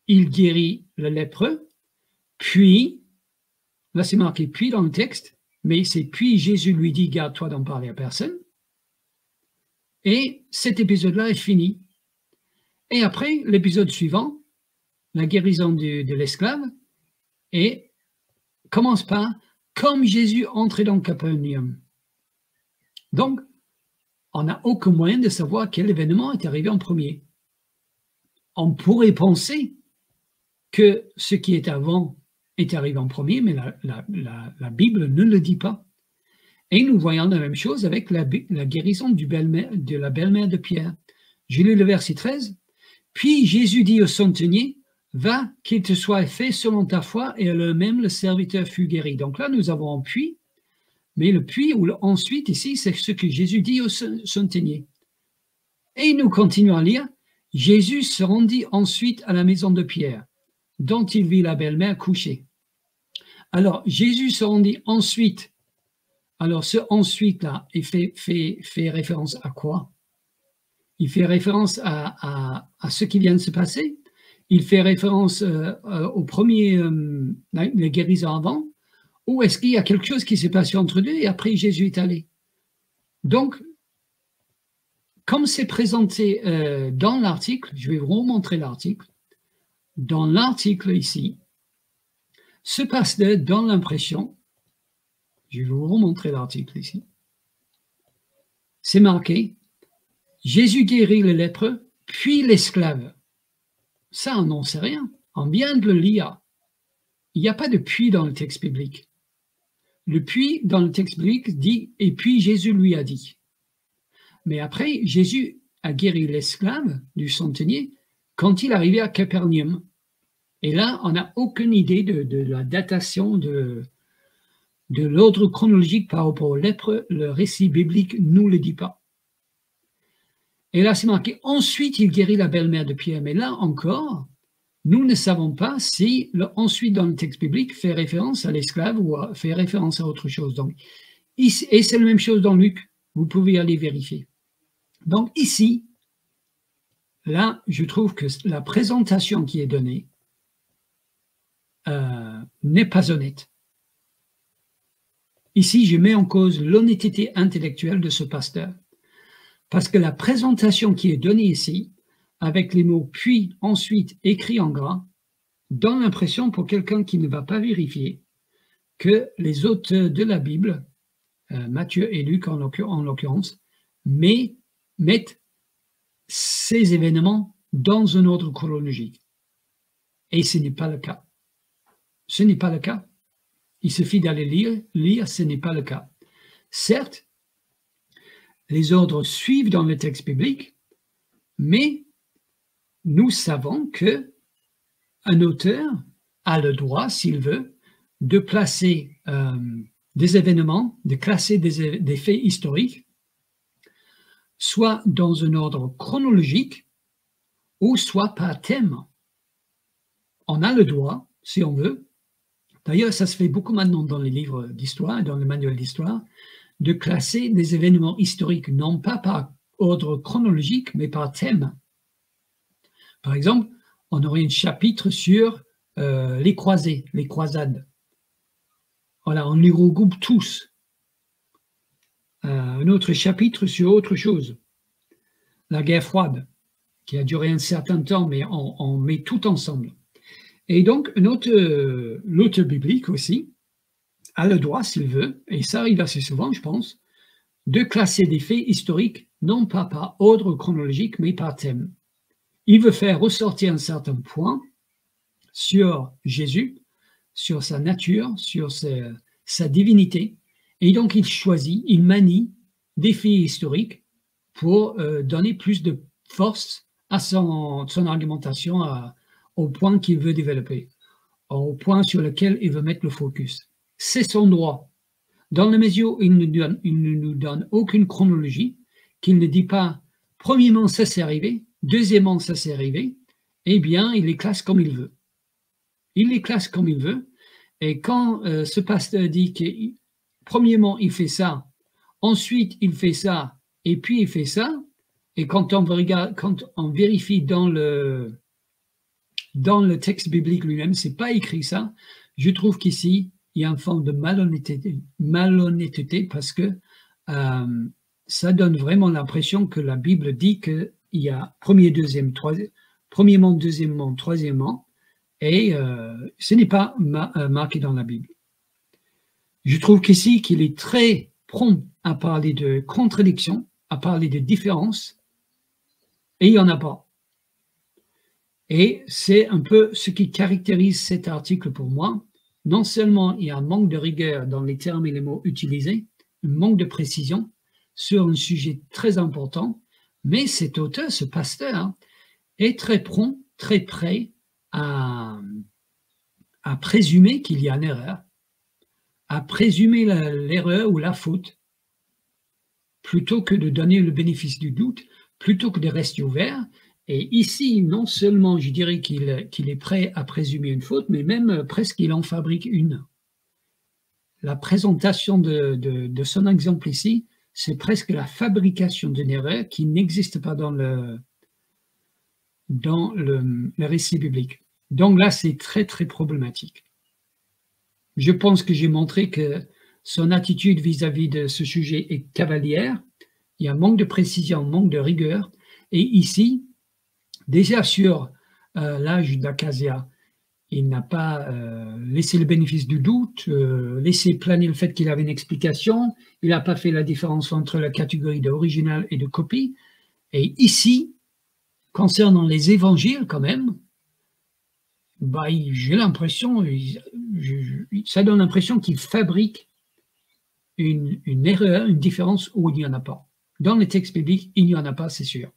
il guérit le lépreux, puis, là c'est marqué puis dans le texte, mais c'est puis Jésus lui dit, garde-toi d'en parler à personne. Et cet épisode-là est fini. Et après, l'épisode suivant, la guérison de l'esclave, et commence par comme Jésus entrait dans Capernaum. Donc, on n'a aucun moyen de savoir quel événement est arrivé en premier. On pourrait penser que ce qui est avant est arrivé en premier, mais la Bible ne le dit pas. Et nous voyons la même chose avec la guérison de la belle-mère de Pierre. J'ai lu le verset 13. Puis Jésus dit au centenier, « Va, qu'il te soit fait selon ta foi, et même le serviteur fut guéri. » Donc là, nous avons un puis, mais le puis ou le ensuite ici, c'est ce que Jésus dit au centenier. Et nous continuons à lire. Jésus se rendit ensuite à la maison de Pierre, dont il vit la belle-mère couchée. Alors, Jésus se rendit ensuite. Alors, ce ensuite-là, il fait référence à quoi? Il fait référence à ce qui vient de se passer. Il fait référence au premier, les guérisons avant. Ou est-ce qu'il y a quelque chose qui s'est passé entre deux et après Jésus est allé? Donc, comme c'est présenté dans l'article, je vais vous remontrer l'article. Dans l'article ici, se passe dans l'impression, je vais vous remontrer l'article ici, c'est marqué, Jésus guérit le lépreux, puis l'esclave. Ça, on n'en sait rien. On vient de le lire. Il n'y a pas de puis dans le texte biblique. Le puis dans le texte biblique dit « et puis Jésus lui a dit ». Mais après, Jésus a guéri l'esclave du centenier quand il arrivait à Capernaum. Et là, on n'a aucune idée de la datation de l'ordre chronologique par rapport aux lèpres. Le récit biblique ne nous le dit pas. Et là, c'est marqué « ensuite, il guérit la belle-mère de Pierre ». Mais là encore, nous ne savons pas si le « ensuite » dans le texte biblique fait référence à l'esclave ou fait référence à autre chose. Donc, et c'est la même chose dans Luc. Vous pouvez aller vérifier. Donc ici, là, je trouve que la présentation qui est donnée n'est pas honnête. Ici, je mets en cause l'honnêteté intellectuelle de ce pasteur. Parce que la présentation qui est donnée ici, avec les mots « puis »,« ensuite » écrits en gras, donne l'impression pour quelqu'un qui ne va pas vérifier que les auteurs de la Bible, Matthieu et Luc en l'occurrence, mettent ces événements dans un ordre chronologique. Et ce n'est pas le cas. Ce n'est pas le cas. Il suffit d'aller lire, ce n'est pas le cas. Certes, les ordres suivent dans le texte biblique, mais nous savons qu'un auteur a le droit, s'il veut, de placer des événements, de classer des faits historiques, soit dans un ordre chronologique, ou soit par thème. On a le droit, si on veut, d'ailleurs ça se fait beaucoup maintenant dans les livres d'histoire, dans le manuel d'histoire, de classer des événements historiques, non pas par ordre chronologique, mais par thème. Par exemple, on aurait un chapitre sur les croisés, les croisades. Voilà, on les regroupe tous. Un autre chapitre sur autre chose, la guerre froide, qui a duré un certain temps, mais on met tout ensemble. Et donc, l'auteur biblique aussi a le droit, s'il veut, et ça arrive assez souvent, je pense, de classer des faits historiques, non pas par ordre chronologique, mais par thème. Il veut faire ressortir un certain point sur Jésus, sur sa nature, sur sa divinité, et donc il choisit, il manie des faits historiques pour donner plus de force à son argumentation, au point qu'il veut développer, au point sur lequel il veut mettre le focus. C'est son droit. Dans la mesure où il ne nous donne aucune chronologie, qu'il ne dit pas, premièrement, ça s'est arrivé, deuxièmement, ça s'est arrivé, eh bien, il les classe comme il veut. Il les classe comme il veut, et quand ce pasteur dit que, premièrement, il fait ça, ensuite, il fait ça, et puis il fait ça, et quand on vérifie dans le texte biblique lui-même, c'est pas écrit ça, je trouve qu'ici, il y a une forme de malhonnêteté parce que ça donne vraiment l'impression que la Bible dit qu'il y a premier, deuxième, troisième, premièrement, deuxièmement, troisièmement, et ce n'est pas marqué dans la Bible. Je trouve qu'ici qu'il est très prompt à parler de contradiction, à parler de différence, et il n'y en a pas. Et c'est un peu ce qui caractérise cet article pour moi. Non seulement il y a un manque de rigueur dans les termes et les mots utilisés, un manque de précision sur un sujet très important, mais cet auteur, ce pasteur, est très prompt, très prêt à présumer qu'il y a une erreur, à présumer l'erreur ou la faute, plutôt que de donner le bénéfice du doute, plutôt que de rester ouvert. Et ici, non seulement je dirais qu'il est prêt à présumer une faute, mais même presque il en fabrique une. La présentation de son exemple ici, c'est presque la fabrication d'une erreur qui n'existe pas dans le récit biblique. Donc là, c'est très, très problématique. Je pense que j'ai montré que son attitude vis-à-vis de ce sujet est cavalière. Il y a un manque de précision, un manque de rigueur. Et ici, déjà sur l'âge d'Acasia, il n'a pas laissé le bénéfice du doute, laissé planer le fait qu'il avait une explication, il n'a pas fait la différence entre la catégorie d'original et de copie. Et ici, concernant les évangiles quand même, bah, j'ai l'impression, ça donne l'impression qu'ils fabriquent une erreur, une différence où il n'y en a pas. Dans les textes bibliques, il n'y en a pas, c'est sûr.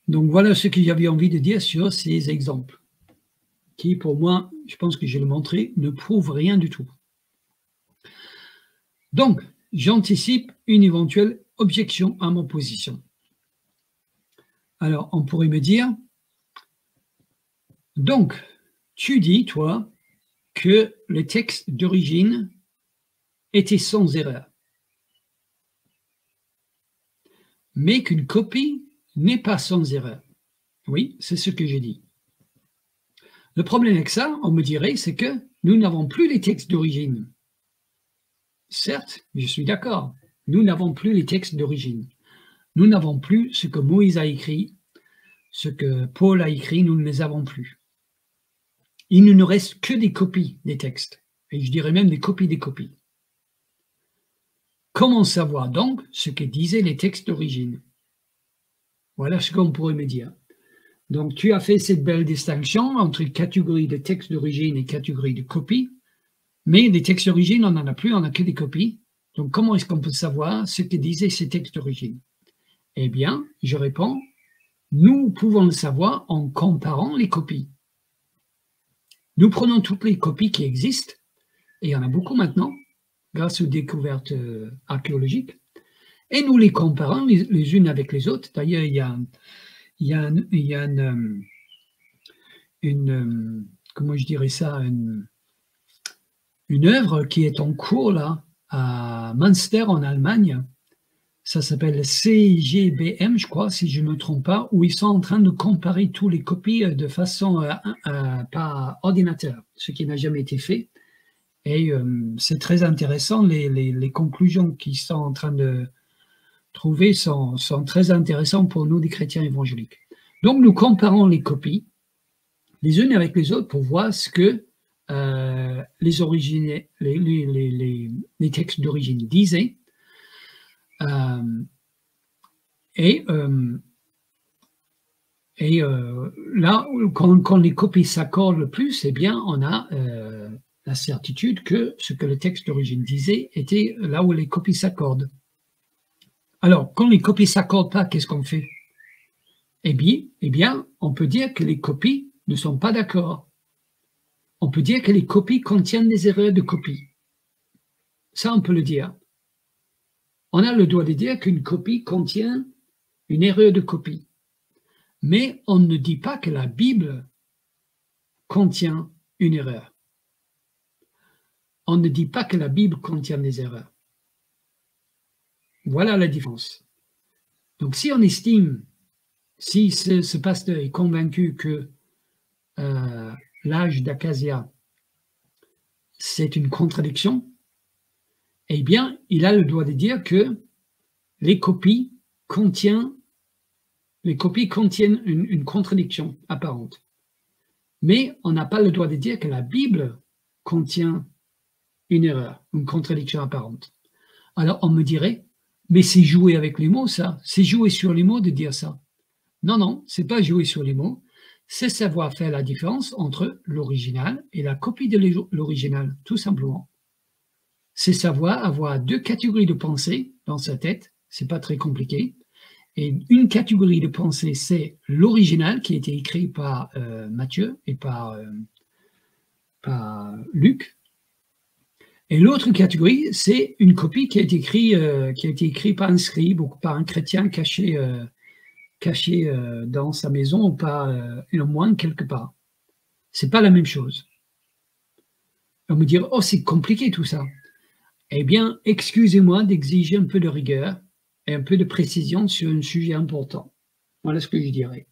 Donc voilà ce que j'avais envie de dire sur ces exemples, qui pour moi, je pense que je l'ai montré, ne prouvent rien du tout. Donc, j'anticipe une éventuelle objection à mon position. Alors, on pourrait me dire, donc, tu dis, toi, que le texte d'origine était sans erreur, mais qu'une copie n'est pas sans erreur. Oui, c'est ce que j'ai dit. Le problème avec ça, on me dirait, c'est que nous n'avons plus les textes d'origine. Certes, je suis d'accord, nous n'avons plus les textes d'origine. Nous n'avons plus ce que Moïse a écrit, ce que Paul a écrit, nous ne les avons plus. Il ne nous reste que des copies des textes, et je dirais même des copies des copies. Comment savoir donc ce que disaient les textes d'origine? Voilà ce qu'on pourrait me dire. Donc, tu as fait cette belle distinction entre catégorie de textes d'origine et catégorie de copies, mais les textes d'origine, on n'en a plus, on n'a que des copies. Donc, comment est-ce qu'on peut savoir ce que disaient ces textes d'origine? Eh bien, je réponds, nous pouvons le savoir en comparant les copies. Nous prenons toutes les copies qui existent, et il y en a beaucoup maintenant, grâce aux découvertes archéologiques, et nous les comparons les unes avec les autres. D'ailleurs, il y a une comment je dirais ça, une œuvre qui est en cours là, à Münster en Allemagne. Ça s'appelle CGBM, je crois, si je ne me trompe pas, où ils sont en train de comparer toutes les copies de façon par ordinateur, ce qui n'a jamais été fait. Et c'est très intéressant, les conclusions qu'ils sont en train de trouver sont très intéressantes pour nous, des chrétiens évangéliques. Donc, nous comparons les copies, les unes avec les autres, pour voir ce que les textes d'origine disaient. Là, quand les copies s'accordent le plus, eh bien, on a la certitude que ce que le texte d'origine disait était là où les copies s'accordent. Alors, quand les copies ne s'accordent pas, qu'est-ce qu'on fait? Eh bien, on peut dire que les copies ne sont pas d'accord. On peut dire que les copies contiennent des erreurs de copie. Ça, on peut le dire. On a le droit de dire qu'une copie contient une erreur de copie. Mais on ne dit pas que la Bible contient une erreur. On ne dit pas que la Bible contient des erreurs. Voilà la différence. Donc, si on estime, si ce pasteur est convaincu que l'âge d'Acacia, c'est une contradiction, eh bien, il a le droit de dire que les copies contiennent une contradiction apparente. Mais on n'a pas le droit de dire que la Bible contient une erreur, une contradiction apparente. Alors, on me dirait, mais c'est jouer avec les mots, ça. C'est jouer sur les mots de dire ça. Non, non, c'est pas jouer sur les mots. C'est savoir faire la différence entre l'original et la copie de l'original, tout simplement. C'est savoir avoir deux catégories de pensée dans sa tête, c'est pas très compliqué. Et une catégorie de pensée, c'est l'original qui a été écrit par Matthieu et par Luc. Et l'autre catégorie, c'est une copie qui a été écrite par un scribe ou par un chrétien caché dans sa maison ou par un moine quelque part. C'est pas la même chose. On me dire, oh, c'est compliqué tout ça. Eh bien, excusez-moi d'exiger un peu de rigueur et un peu de précision sur un sujet important. Voilà ce que je dirais.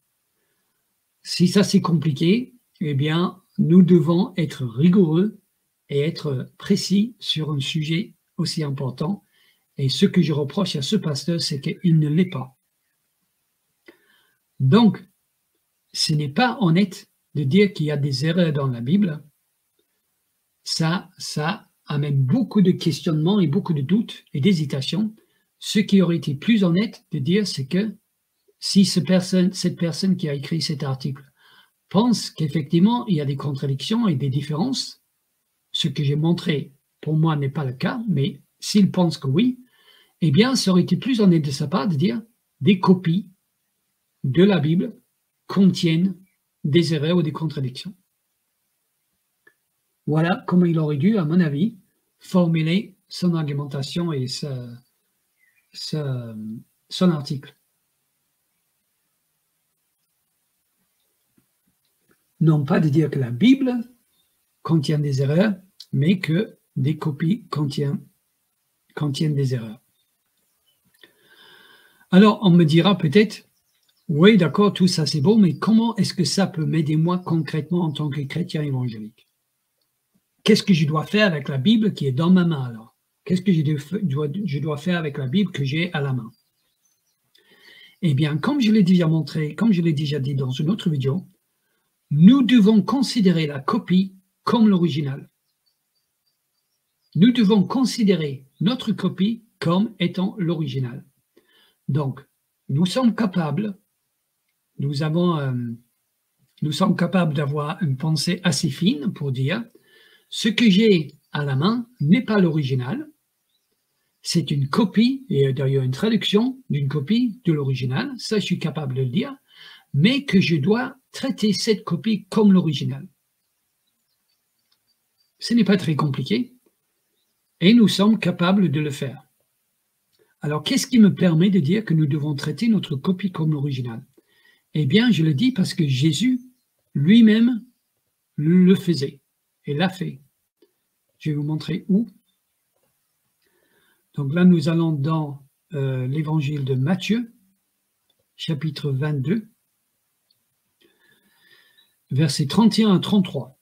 Si ça c'est compliqué, eh bien, nous devons être rigoureux et être précis sur un sujet aussi important. Et ce que je reproche à ce pasteur, c'est qu'il ne l'est pas. Donc, ce n'est pas honnête de dire qu'il y a des erreurs dans la Bible. Ça amène beaucoup de questionnements et beaucoup de doutes et d'hésitations. ce qui aurait été plus honnête de dire, c'est que si cette personne qui a écrit cet article pense qu'effectivement il y a des contradictions et des différences, ce que j'ai montré pour moi n'est pas le cas, mais s'il pense que oui, eh bien ça aurait été plus honnête de sa part de dire des copies de la Bible contiennent des erreurs ou des contradictions. Voilà comment il aurait dû, à mon avis, formuler son argumentation et son article. Non pas de dire que la Bible contient des erreurs, mais que des copies contiennent des erreurs. Alors, on me dira peut-être, oui, d'accord, tout ça c'est beau, mais comment est-ce que ça peut m'aider moi concrètement en tant que chrétien évangélique? Qu'est-ce que je dois faire avec la Bible qui est dans ma main alors? Qu'est-ce que je dois faire avec la Bible que j'ai à la main? Eh bien, comme je l'ai déjà montré, comme je l'ai déjà dit dans une autre vidéo, nous devons considérer la copie comme l'original. Nous devons considérer notre copie comme étant l'original. Donc, nous sommes capables d'avoir une pensée assez fine pour dire ce que j'ai à la main n'est pas l'original, c'est une copie, et d'ailleurs une traduction d'une copie de l'original, ça je suis capable de le dire, mais que je dois traiter cette copie comme l'original. Ce n'est pas très compliqué, et nous sommes capables de le faire. Alors, qu'est-ce qui me permet de dire que nous devons traiter notre copie comme l'original? Eh bien, je le dis parce que Jésus lui-même le faisait et l'a fait. Je vais vous montrer où. Donc là, nous allons dans l'évangile de Matthieu, chapitre 22, versets 31 à 33.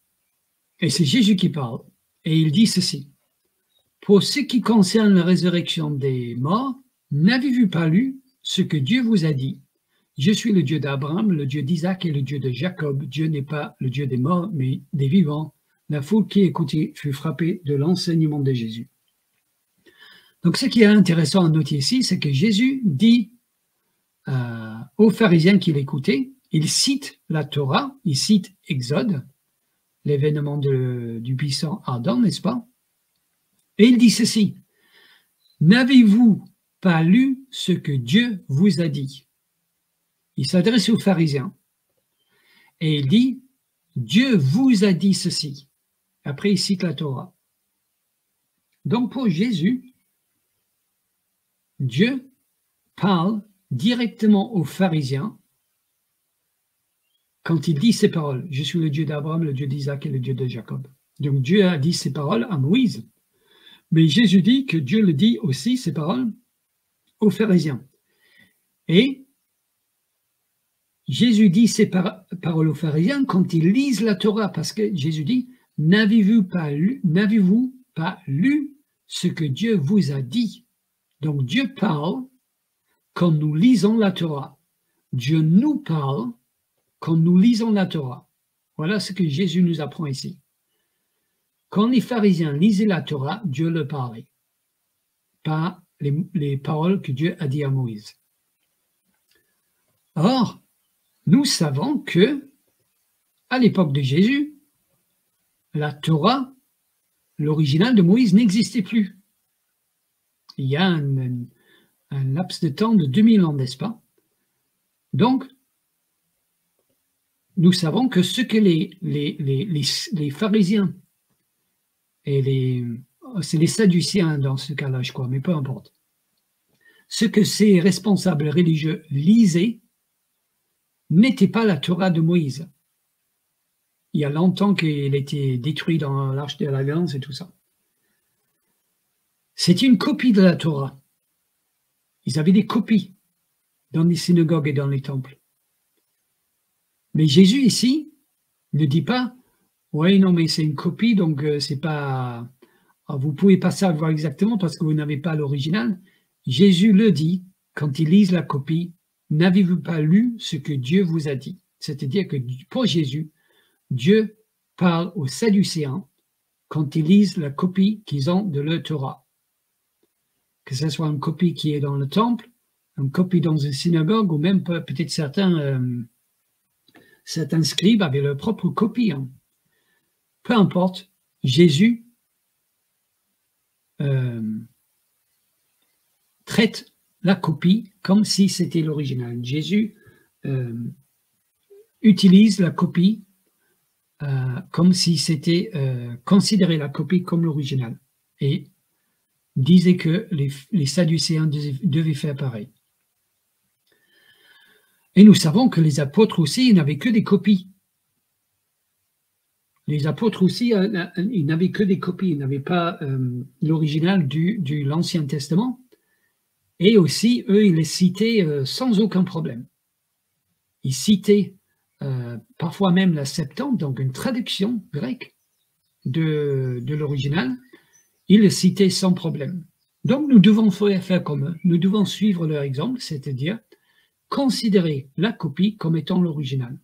Et c'est Jésus qui parle. Et il dit ceci. Pour ce qui concerne la résurrection des morts, n'avez-vous pas lu ce que Dieu vous a dit? Je suis le Dieu d'Abraham, le Dieu d'Isaac et le Dieu de Jacob. Dieu n'est pas le Dieu des morts, mais des vivants. La foule qui écoutait fut frappée de l'enseignement de Jésus. Donc, ce qui est intéressant à noter ici, c'est que Jésus dit aux pharisiens qui l'écoutaient, il cite la Torah, il cite Exode, l'événement du buisson ardent, n'est-ce pas? Et il dit ceci, « N'avez-vous pas lu ce que Dieu vous a dit ?» Il s'adresse aux pharisiens. Et il dit, « Dieu vous a dit ceci. » Après, il cite la Torah. Donc, pour Jésus, Dieu parle directement aux pharisiens quand il dit ces paroles. « Je suis le Dieu d'Abraham, le Dieu d'Isaac et le Dieu de Jacob. » Donc, Dieu a dit ces paroles à Moïse. Mais Jésus dit que Dieu le dit aussi, ces paroles, aux pharisiens. Et Jésus dit ces paroles aux pharisiens quand ils lisent la Torah, parce que Jésus dit, n'avez-vous pas lu ce que Dieu vous a dit? Donc Dieu parle quand nous lisons la Torah. Dieu nous parle quand nous lisons la Torah. Voilà ce que Jésus nous apprend ici. Quand les pharisiens lisaient la Torah, Dieu leur parlait, pas les paroles que Dieu a dit à Moïse. Or, nous savons que, à l'époque de Jésus, la Torah, l'original de Moïse, n'existait plus. Il y a un laps de temps de 2000 ans, n'est-ce pas? Donc, nous savons que ce que les pharisiens et c'est les sadducéens dans ce cas-là, je crois, mais peu importe. Ce que ces responsables religieux lisaient n'était pas la Torah de Moïse. Il y a longtemps qu'il était détruit dans l'Arche de l'Alliance et tout ça. C'est une copie de la Torah. Ils avaient des copies dans les synagogues et dans les temples. Mais Jésus ici ne dit pas « Oui, non, mais c'est une copie, donc c'est pas... Vous ne pouvez pas savoir exactement parce que vous n'avez pas l'original. » Jésus le dit quand ils lisent la copie « N'avez-vous pas lu ce que Dieu vous a dit ?» C'est-à-dire que pour Jésus, Dieu parle aux Sadducéens quand ils lisent la copie qu'ils ont de leur Torah. que ce soit une copie qui est dans le temple, une copie dans une synagogue, ou même peut-être certains scribes avaient leur propre copie. Hein. Peu importe, Jésus traite la copie comme si c'était l'original. Jésus utilise la copie comme si c'était considéré la copie comme l'original. Et disait que les Sadducéens devaient faire pareil. Et nous savons que les apôtres aussi, ils n'avaient que des copies. Les apôtres aussi, ils n'avaient que des copies, ils n'avaient pas l'original de l'Ancien Testament. Et aussi, eux, ils les citaient sans aucun problème. Ils citaient parfois même la Septante, donc une traduction grecque de l'original. Ils le citaient sans problème. Donc, nous devons faire comme eux. Nous devons suivre leur exemple, c'est-à-dire considérer la copie comme étant l'original.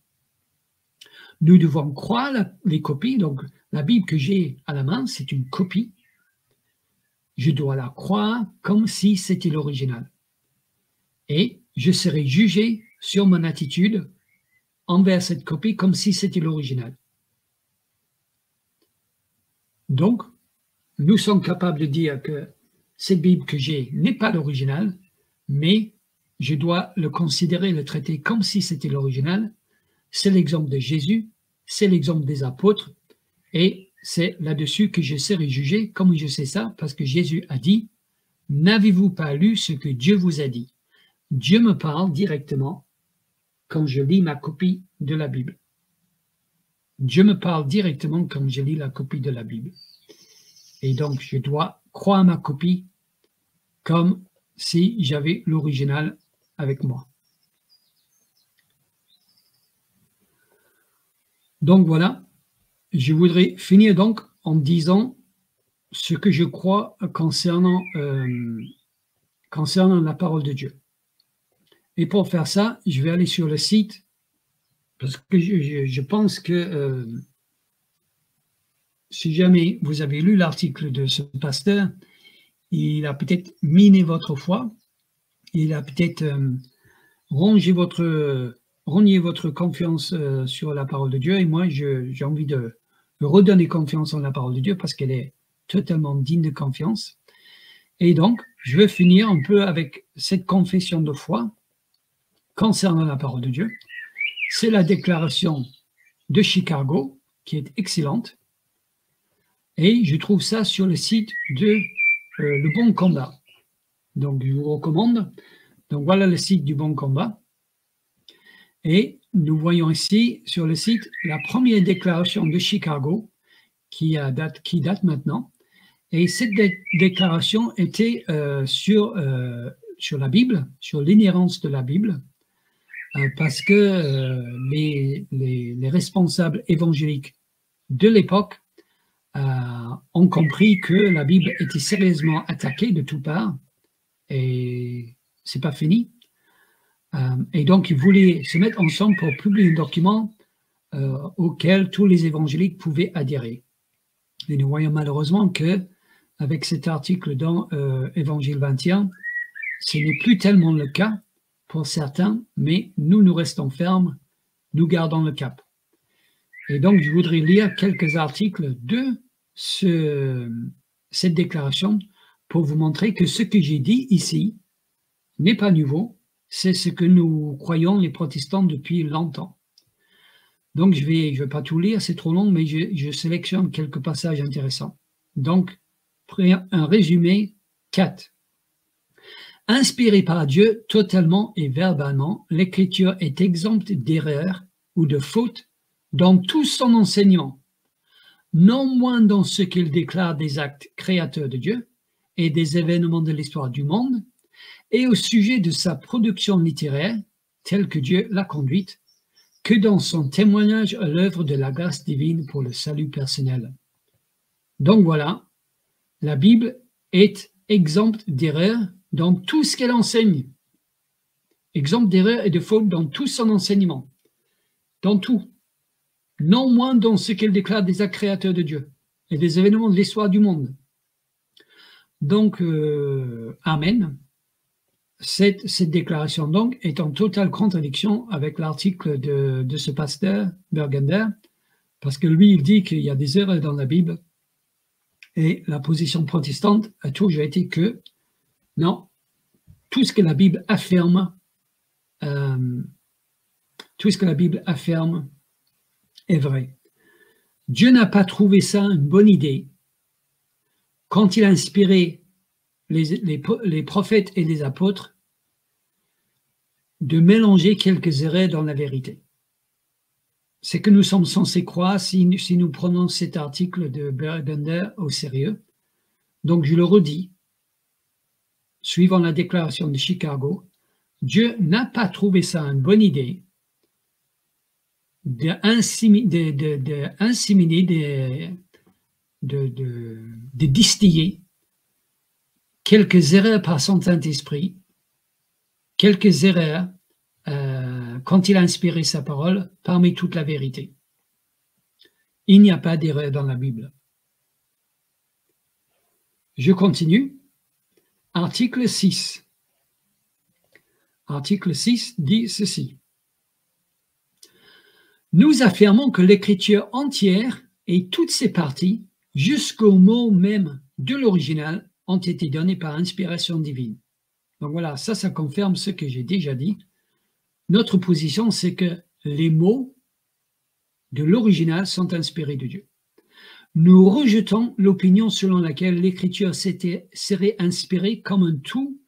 Nous devons croire les copies. Donc, la Bible que j'ai à la main, c'est une copie. Je dois la croire comme si c'était l'original. Et je serai jugé sur mon attitude envers cette copie comme si c'était l'original. Donc, nous sommes capables de dire que cette Bible que j'ai n'est pas l'original, mais je dois le considérer, le traiter comme si c'était l'original. C'est l'exemple de Jésus, c'est l'exemple des apôtres, et c'est là-dessus que je serai jugé. Comme je sais ça? Parce que Jésus a dit, « N'avez-vous pas lu ce que Dieu vous a dit ?» Dieu me parle directement quand je lis ma copie de la Bible. Dieu me parle directement quand je lis la copie de la Bible. Et donc, je dois croire ma copie comme si j'avais l'original avec moi. Donc voilà, je voudrais finir donc en disant ce que je crois concernant la parole de Dieu. Et pour faire ça, je vais aller sur le site, parce que je pense que si jamais vous avez lu l'article de ce pasteur, il a peut-être miné votre foi, il a peut-être rogné votre confiance sur la parole de Dieu, et moi j'ai envie de redonner confiance en la parole de Dieu parce qu'elle est totalement digne de confiance. Et donc, je vais finir un peu avec cette confession de foi concernant la parole de Dieu. C'est la déclaration de Chicago, qui est excellente, et je trouve ça sur le site de Le Bon Combat. Donc, je vous recommande. Donc, voilà le site du Bon Combat. Et nous voyons ici, sur le site, la première déclaration de Chicago, qui date maintenant. Et cette déclaration était sur la Bible, sur l'inhérence de la Bible, parce que les responsables évangéliques de l'époque ont compris que la Bible était sérieusement attaquée de toutes parts, et c'est pas fini. Et donc, ils voulaient se mettre ensemble pour publier un document auquel tous les évangéliques pouvaient adhérer. Et nous voyons malheureusement que, avec cet article dans Évangile 21, ce n'est plus tellement le cas pour certains, mais nous restons fermes, nous gardons le cap. Et donc, je voudrais lire quelques articles de cette déclaration pour vous montrer que ce que j'ai dit ici n'est pas nouveau, c'est ce que nous croyons les protestants depuis longtemps. Donc, je vais pas tout lire, c'est trop long, mais je sélectionne quelques passages intéressants. Donc, un résumé 4. Inspiré par Dieu totalement et verbalement, l'Écriture est exempte d'erreurs ou de fautes dans tout son enseignement, non moins dans ce qu'il déclare des actes créateurs de Dieu et des événements de l'histoire du monde, et au sujet de sa production littéraire, telle que Dieu l'a conduite, que dans son témoignage à l'œuvre de la grâce divine pour le salut personnel. Donc voilà, la Bible est exempte d'erreurs dans tout ce qu'elle enseigne. Exempte d'erreurs et de fautes dans tout son enseignement. Dans tout. Non moins dans ce qu'elle déclare des actes créateurs de Dieu et des événements de l'histoire du monde. Donc, Amen. Cette déclaration donc est en totale contradiction avec l'article de ce pasteur Burgunder, parce que lui, il dit qu'il y a des erreurs dans la Bible, et la position protestante a toujours été que non, tout ce que la Bible affirme, est vrai. Dieu n'a pas trouvé ça une bonne idée quand il a inspiré les prophètes et les apôtres de mélanger quelques erreurs dans la vérité. C'est que nous sommes censés croire si nous prenons cet article de Burgunder au sérieux. Donc je le redis, suivant la déclaration de Chicago, Dieu n'a pas trouvé ça une bonne idée de distiller quelques erreurs par son Saint-Esprit, quelques erreurs quand il a inspiré sa parole parmi toute la vérité. Il n'y a pas d'erreur dans la Bible. Je continue. Article 6. Article 6 dit ceci. Nous affirmons que l'écriture entière et toutes ses parties, jusqu'au mot même de l'original, ont été données par inspiration divine. Donc voilà, ça confirme ce que j'ai déjà dit. Notre position, c'est que les mots de l'original sont inspirés de Dieu. Nous rejetons l'opinion selon laquelle l'écriture serait inspirée comme un tout,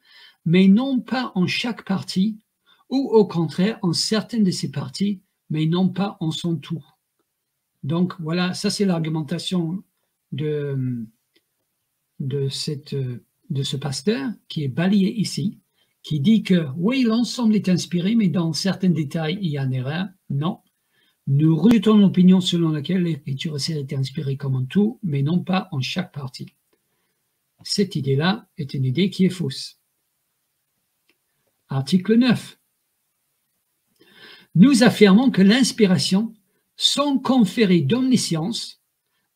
mais non pas en chaque partie, ou au contraire en certaines de ses parties, mais non pas en son tout. Donc voilà, ça c'est l'argumentation de ce pasteur qui est balayé ici, qui dit que oui, l'ensemble est inspiré, mais dans certains détails, il y a une erreur. Non. Nous rejetons l'opinion selon laquelle l'écriture serait inspirée comme un tout, mais non pas en chaque partie. Cette idée-là est une idée qui est fausse. Article 9. Nous affirmons que l'inspiration, sans conférer d'omniscience,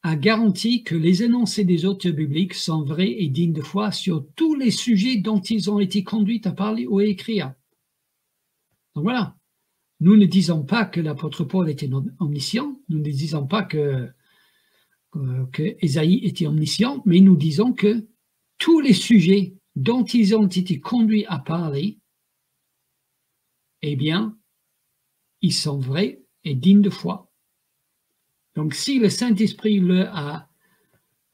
a garanti que les énoncés des auteurs bibliques sont vrais et dignes de foi sur tous les sujets dont ils ont été conduits à parler ou à écrire. Donc voilà. Nous ne disons pas que l'apôtre Paul était omniscient, nous ne disons pas que Ésaïe était omniscient, mais nous disons que tous les sujets dont ils ont été conduits à parler, eh bien, ils sont vrais et dignes de foi. Donc, si le Saint-Esprit leur a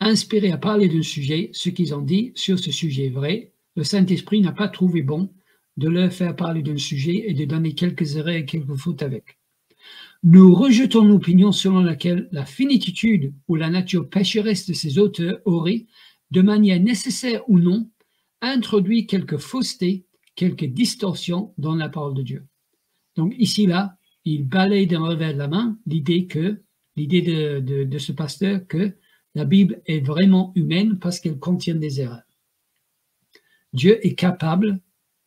inspiré à parler d'un sujet, ce qu'ils ont dit sur ce sujet est vrai, le Saint-Esprit n'a pas trouvé bon de leur faire parler d'un sujet et de donner quelques erreurs et quelques fautes avec. Nous rejetons l'opinion selon laquelle la finitude ou la nature pécheresse de ces auteurs aurait, de manière nécessaire ou non, introduit quelques faussetés, quelques distorsions dans la parole de Dieu. Donc ici, là, il balaye d'un revers de la main l'idée de ce pasteur que la Bible est vraiment humaine parce qu'elle contient des erreurs. Dieu est capable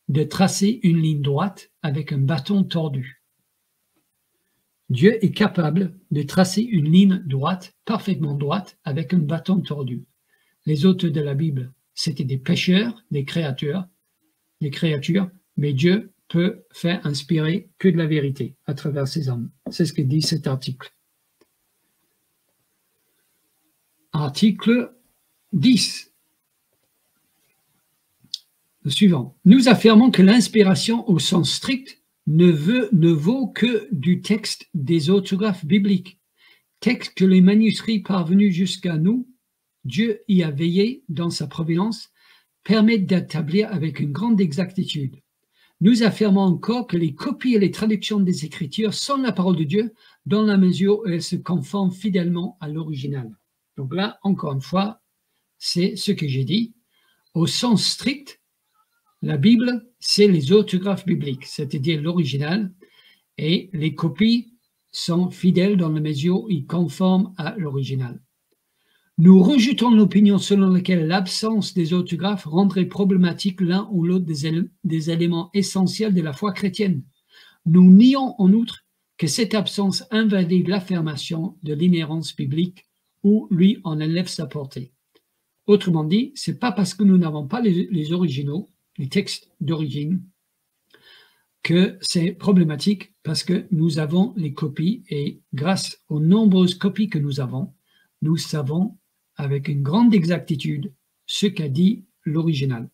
de tracer une ligne droite avec un bâton tordu. Dieu est capable de tracer une ligne droite, parfaitement droite, avec un bâton tordu. Les auteurs de la Bible, c'était des pécheurs, des créatures, mais Dieu peut faire inspirer que de la vérité à travers ses hommes. C'est ce que dit cet article. Article 10. Le suivant. Nous affirmons que l'inspiration au sens strict ne vaut que du texte des autographes bibliques, texte que les manuscrits parvenus jusqu'à nous, Dieu y a veillé dans sa providence, permettent d'établir avec une grande exactitude. Nous affirmons encore que les copies et les traductions des Écritures sont la parole de Dieu dans la mesure où elles se conforment fidèlement à l'original. Donc là, encore une fois, c'est ce que j'ai dit. Au sens strict, la Bible, c'est les autographes bibliques, c'est-à-dire l'original, et les copies sont fidèles dans la mesure où ils conforment à l'original. Nous rejetons l'opinion selon laquelle l'absence des autographes rendrait problématique l'un ou l'autre des éléments essentiels de la foi chrétienne. Nous nions en outre que cette absence invalide l'affirmation de l'inhérence biblique ou lui en enlève sa portée. Autrement dit, ce n'est pas parce que nous n'avons pas les originaux, les textes d'origine, que c'est problématique, parce que nous avons les copies et grâce aux nombreuses copies que nous avons, nous savons avec une grande exactitude ce qu'a dit l'original.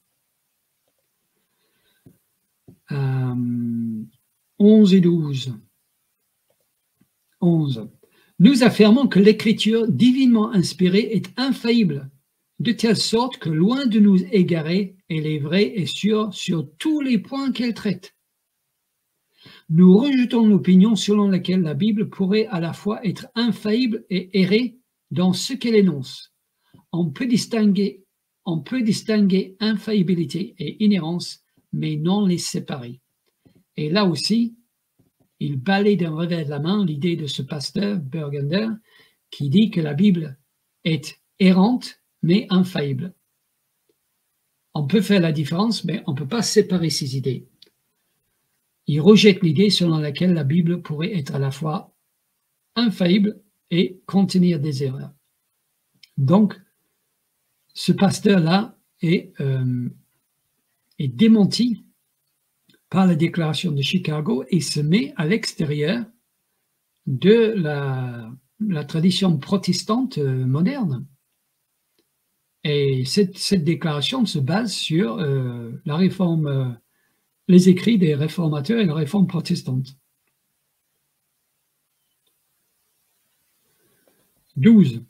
11 et 12. 11. Nous affirmons que l'écriture divinement inspirée est infaillible, de telle sorte que loin de nous égarer, elle est vraie et sûre sur tous les points qu'elle traite. Nous rejetons l'opinion selon laquelle la Bible pourrait à la fois être infaillible et errer dans ce qu'elle énonce. On peut distinguer infaillibilité et inhérence, mais non les séparer. Et là aussi, il balaye d'un revers de la main l'idée de ce pasteur Burgunder qui dit que la Bible est errante, mais infaillible. On peut faire la différence, mais on ne peut pas séparer ces idées. Il rejette l'idée selon laquelle la Bible pourrait être à la fois infaillible et contenir des erreurs. Donc, ce pasteur-là est démenti par la déclaration de Chicago et se met à l'extérieur de la tradition protestante moderne. Et cette déclaration se base sur la réforme, les écrits des réformateurs et la réforme protestante. 12.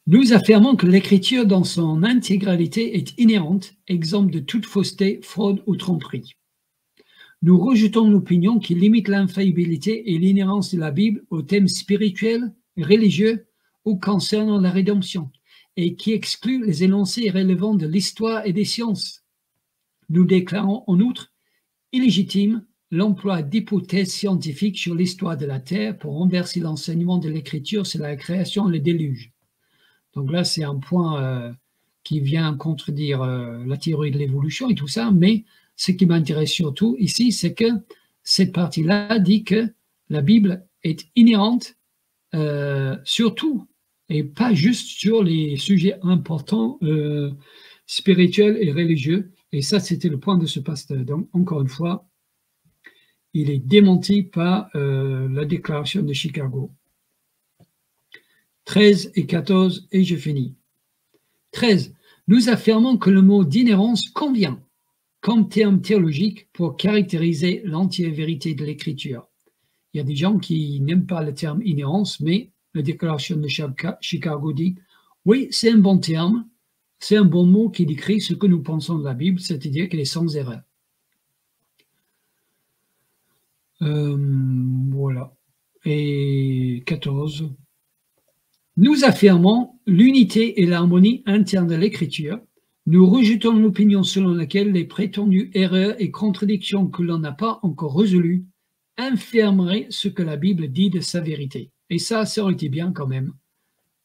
Nous affirmons que l'écriture dans son intégralité est inhérente, exempte de toute fausseté, fraude ou tromperie. Nous rejetons l'opinion qui limite l'infaillibilité et l'inhérence de la Bible aux thèmes spirituels, religieux ou concernant la rédemption, et qui exclut les énoncés irrélevants de l'histoire et des sciences. Nous déclarons en outre illégitime l'emploi d'hypothèses scientifiques sur l'histoire de la Terre pour renverser l'enseignement de l'écriture sur la création et le déluge. Donc là, c'est un point qui vient contredire la théorie de l'évolution et tout ça, mais ce qui m'intéresse surtout ici, c'est que cette partie-là dit que la Bible est inhérente sur tout, et pas juste sur les sujets importants spirituels et religieux. Et ça, c'était le point de ce pasteur. Donc, encore une fois, il est démenti par la déclaration de Chicago. 13 et 14, et je finis. 13. Nous affirmons que le mot d'inhérence convient comme terme théologique pour caractériser l'entière vérité de l'écriture. Il y a des gens qui n'aiment pas le terme inhérence, mais la déclaration de Chicago dit « Oui, c'est un bon terme, c'est un bon mot qui décrit ce que nous pensons de la Bible, c'est-à-dire qu'elle est sans erreur. » Voilà. Et 14. Nous affirmons l'unité et l'harmonie interne de l'écriture. Nous rejetons l'opinion selon laquelle les prétendues erreurs et contradictions que l'on n'a pas encore résolues infirmeraient ce que la Bible dit de sa vérité. Et ça aurait été bien quand même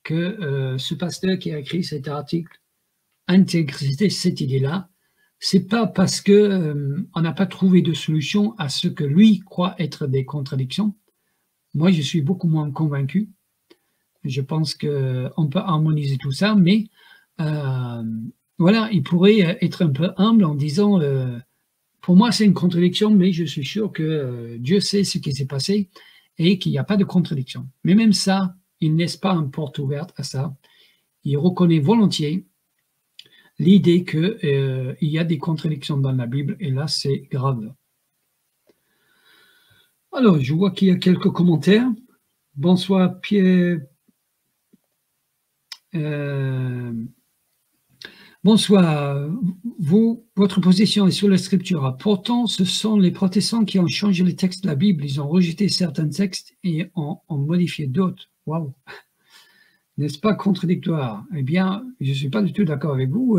que ce pasteur qui a écrit cet article intègre cette idée-là. C'est pas parce que on n'a pas trouvé de solution à ce que lui croit être des contradictions. Moi, je suis beaucoup moins convaincu. Je pense qu'on peut harmoniser tout ça, mais voilà, il pourrait être un peu humble en disant pour moi c'est une contradiction, mais je suis sûr que Dieu sait ce qui s'est passé et qu'il n'y a pas de contradiction. Mais même ça, il ne laisse pas une porte ouverte à ça. Il reconnaît volontiers l'idée qu'il y a des contradictions dans la Bible, et là c'est grave. Alors, je vois qu'il y a quelques commentaires. Bonsoir Pierre. Bonsoir, votre position est sur la scripture. Pourtant, ce sont les protestants qui ont changé les textes de la Bible. Ils ont rejeté certains textes et ont modifié d'autres. Waouh! N'est-ce pas contradictoire? Eh bien, je ne suis pas du tout d'accord avec vous.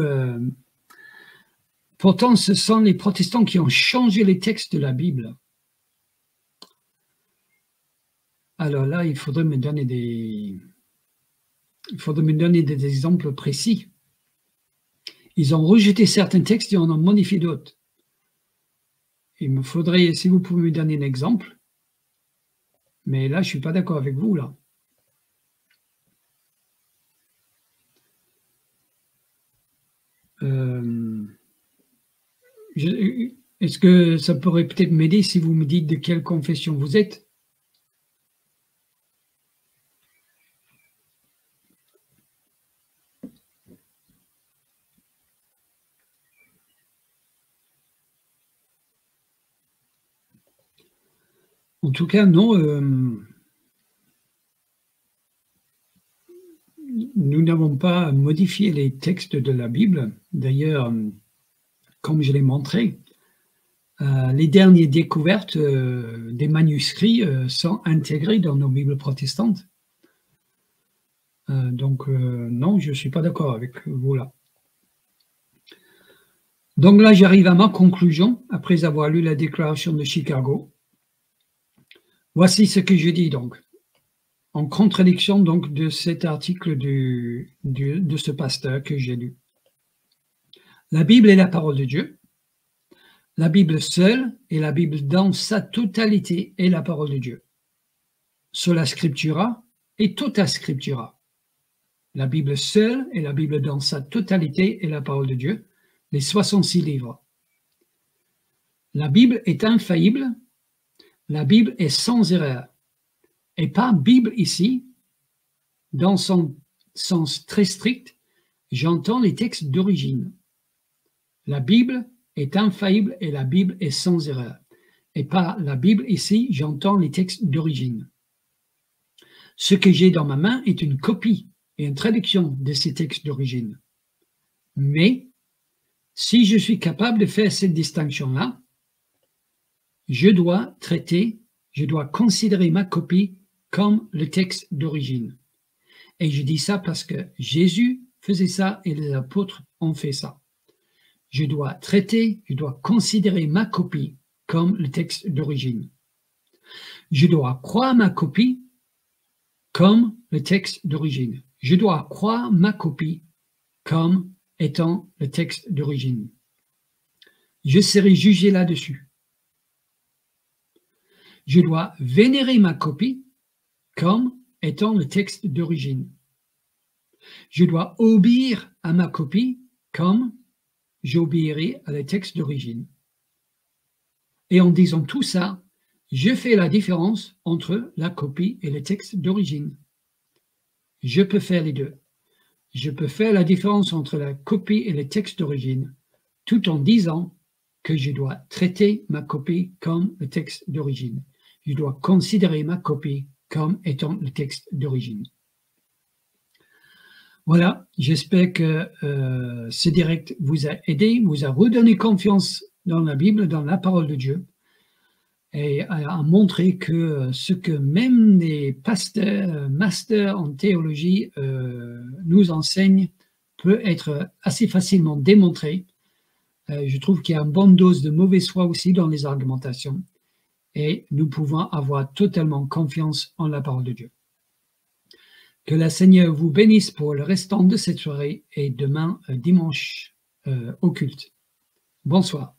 Pourtant, ce sont les protestants qui ont changé les textes de la Bible. Alors là, il faudrait me donner des exemples précis. Ils ont rejeté certains textes et en ont modifié d'autres. Il me faudrait, si vous pouvez me donner un exemple, mais là, je ne suis pas d'accord avec vous, là. Est-ce que ça pourrait peut-être m'aider si vous me dites de quelle confession vous êtes? En tout cas, non. Nous n'avons pas modifié les textes de la Bible. D'ailleurs, comme je l'ai montré, les dernières découvertes des manuscrits sont intégrés dans nos Bibles protestantes. Donc, non, je ne suis pas d'accord avec vous là. Donc là, j'arrive à ma conclusion, après avoir lu la déclaration de Chicago. Voici ce que je dis donc, en contradiction donc de cet article de ce pasteur que j'ai lu. La Bible est la parole de Dieu. La Bible seule et la Bible dans sa totalité est la parole de Dieu. Sola Scriptura et tota Scriptura. La Bible seule et la Bible dans sa totalité est la parole de Dieu, les 66 livres. La Bible est infaillible, la Bible est sans erreur. Et par Bible ici, dans son sens très strict, j'entends les textes d'origine. La Bible est infaillible et la Bible est sans erreur. Et par la Bible ici, j'entends les textes d'origine. Ce que j'ai dans ma main est une copie et une traduction de ces textes d'origine. Mais, si je suis capable de faire cette distinction-là, je dois considérer ma copie comme le texte d'origine. Et je dis ça parce que Jésus faisait ça et les apôtres ont fait ça. Je dois considérer ma copie comme le texte d'origine. Je dois croire ma copie comme le texte d'origine. Je dois croire ma copie comme étant le texte d'origine. Je serai jugé là-dessus. Je dois vénérer ma copie comme étant le texte d'origine. Je dois obéir à ma copie comme j'obéirai à le texte d'origine. Et en disant tout ça, je fais la différence entre la copie et le texte d'origine. Je peux faire les deux. Je peux faire la différence entre la copie et le texte d'origine, tout en disant que je dois traiter ma copie comme le texte d'origine. Je dois considérer ma copie comme étant le texte d'origine. Voilà, j'espère que ce direct vous a aidé, vous a redonné confiance dans la Bible, dans la parole de Dieu, et a montré que ce que même les pasteurs, masters en théologie nous enseignent peut être assez facilement démontré. Je trouve qu'il y a une bonne dose de mauvaise foi aussi dans les argumentations, et nous pouvons avoir totalement confiance en la parole de Dieu. Que le Seigneur vous bénisse pour le restant de cette soirée et demain, dimanche, au culte. Bonsoir.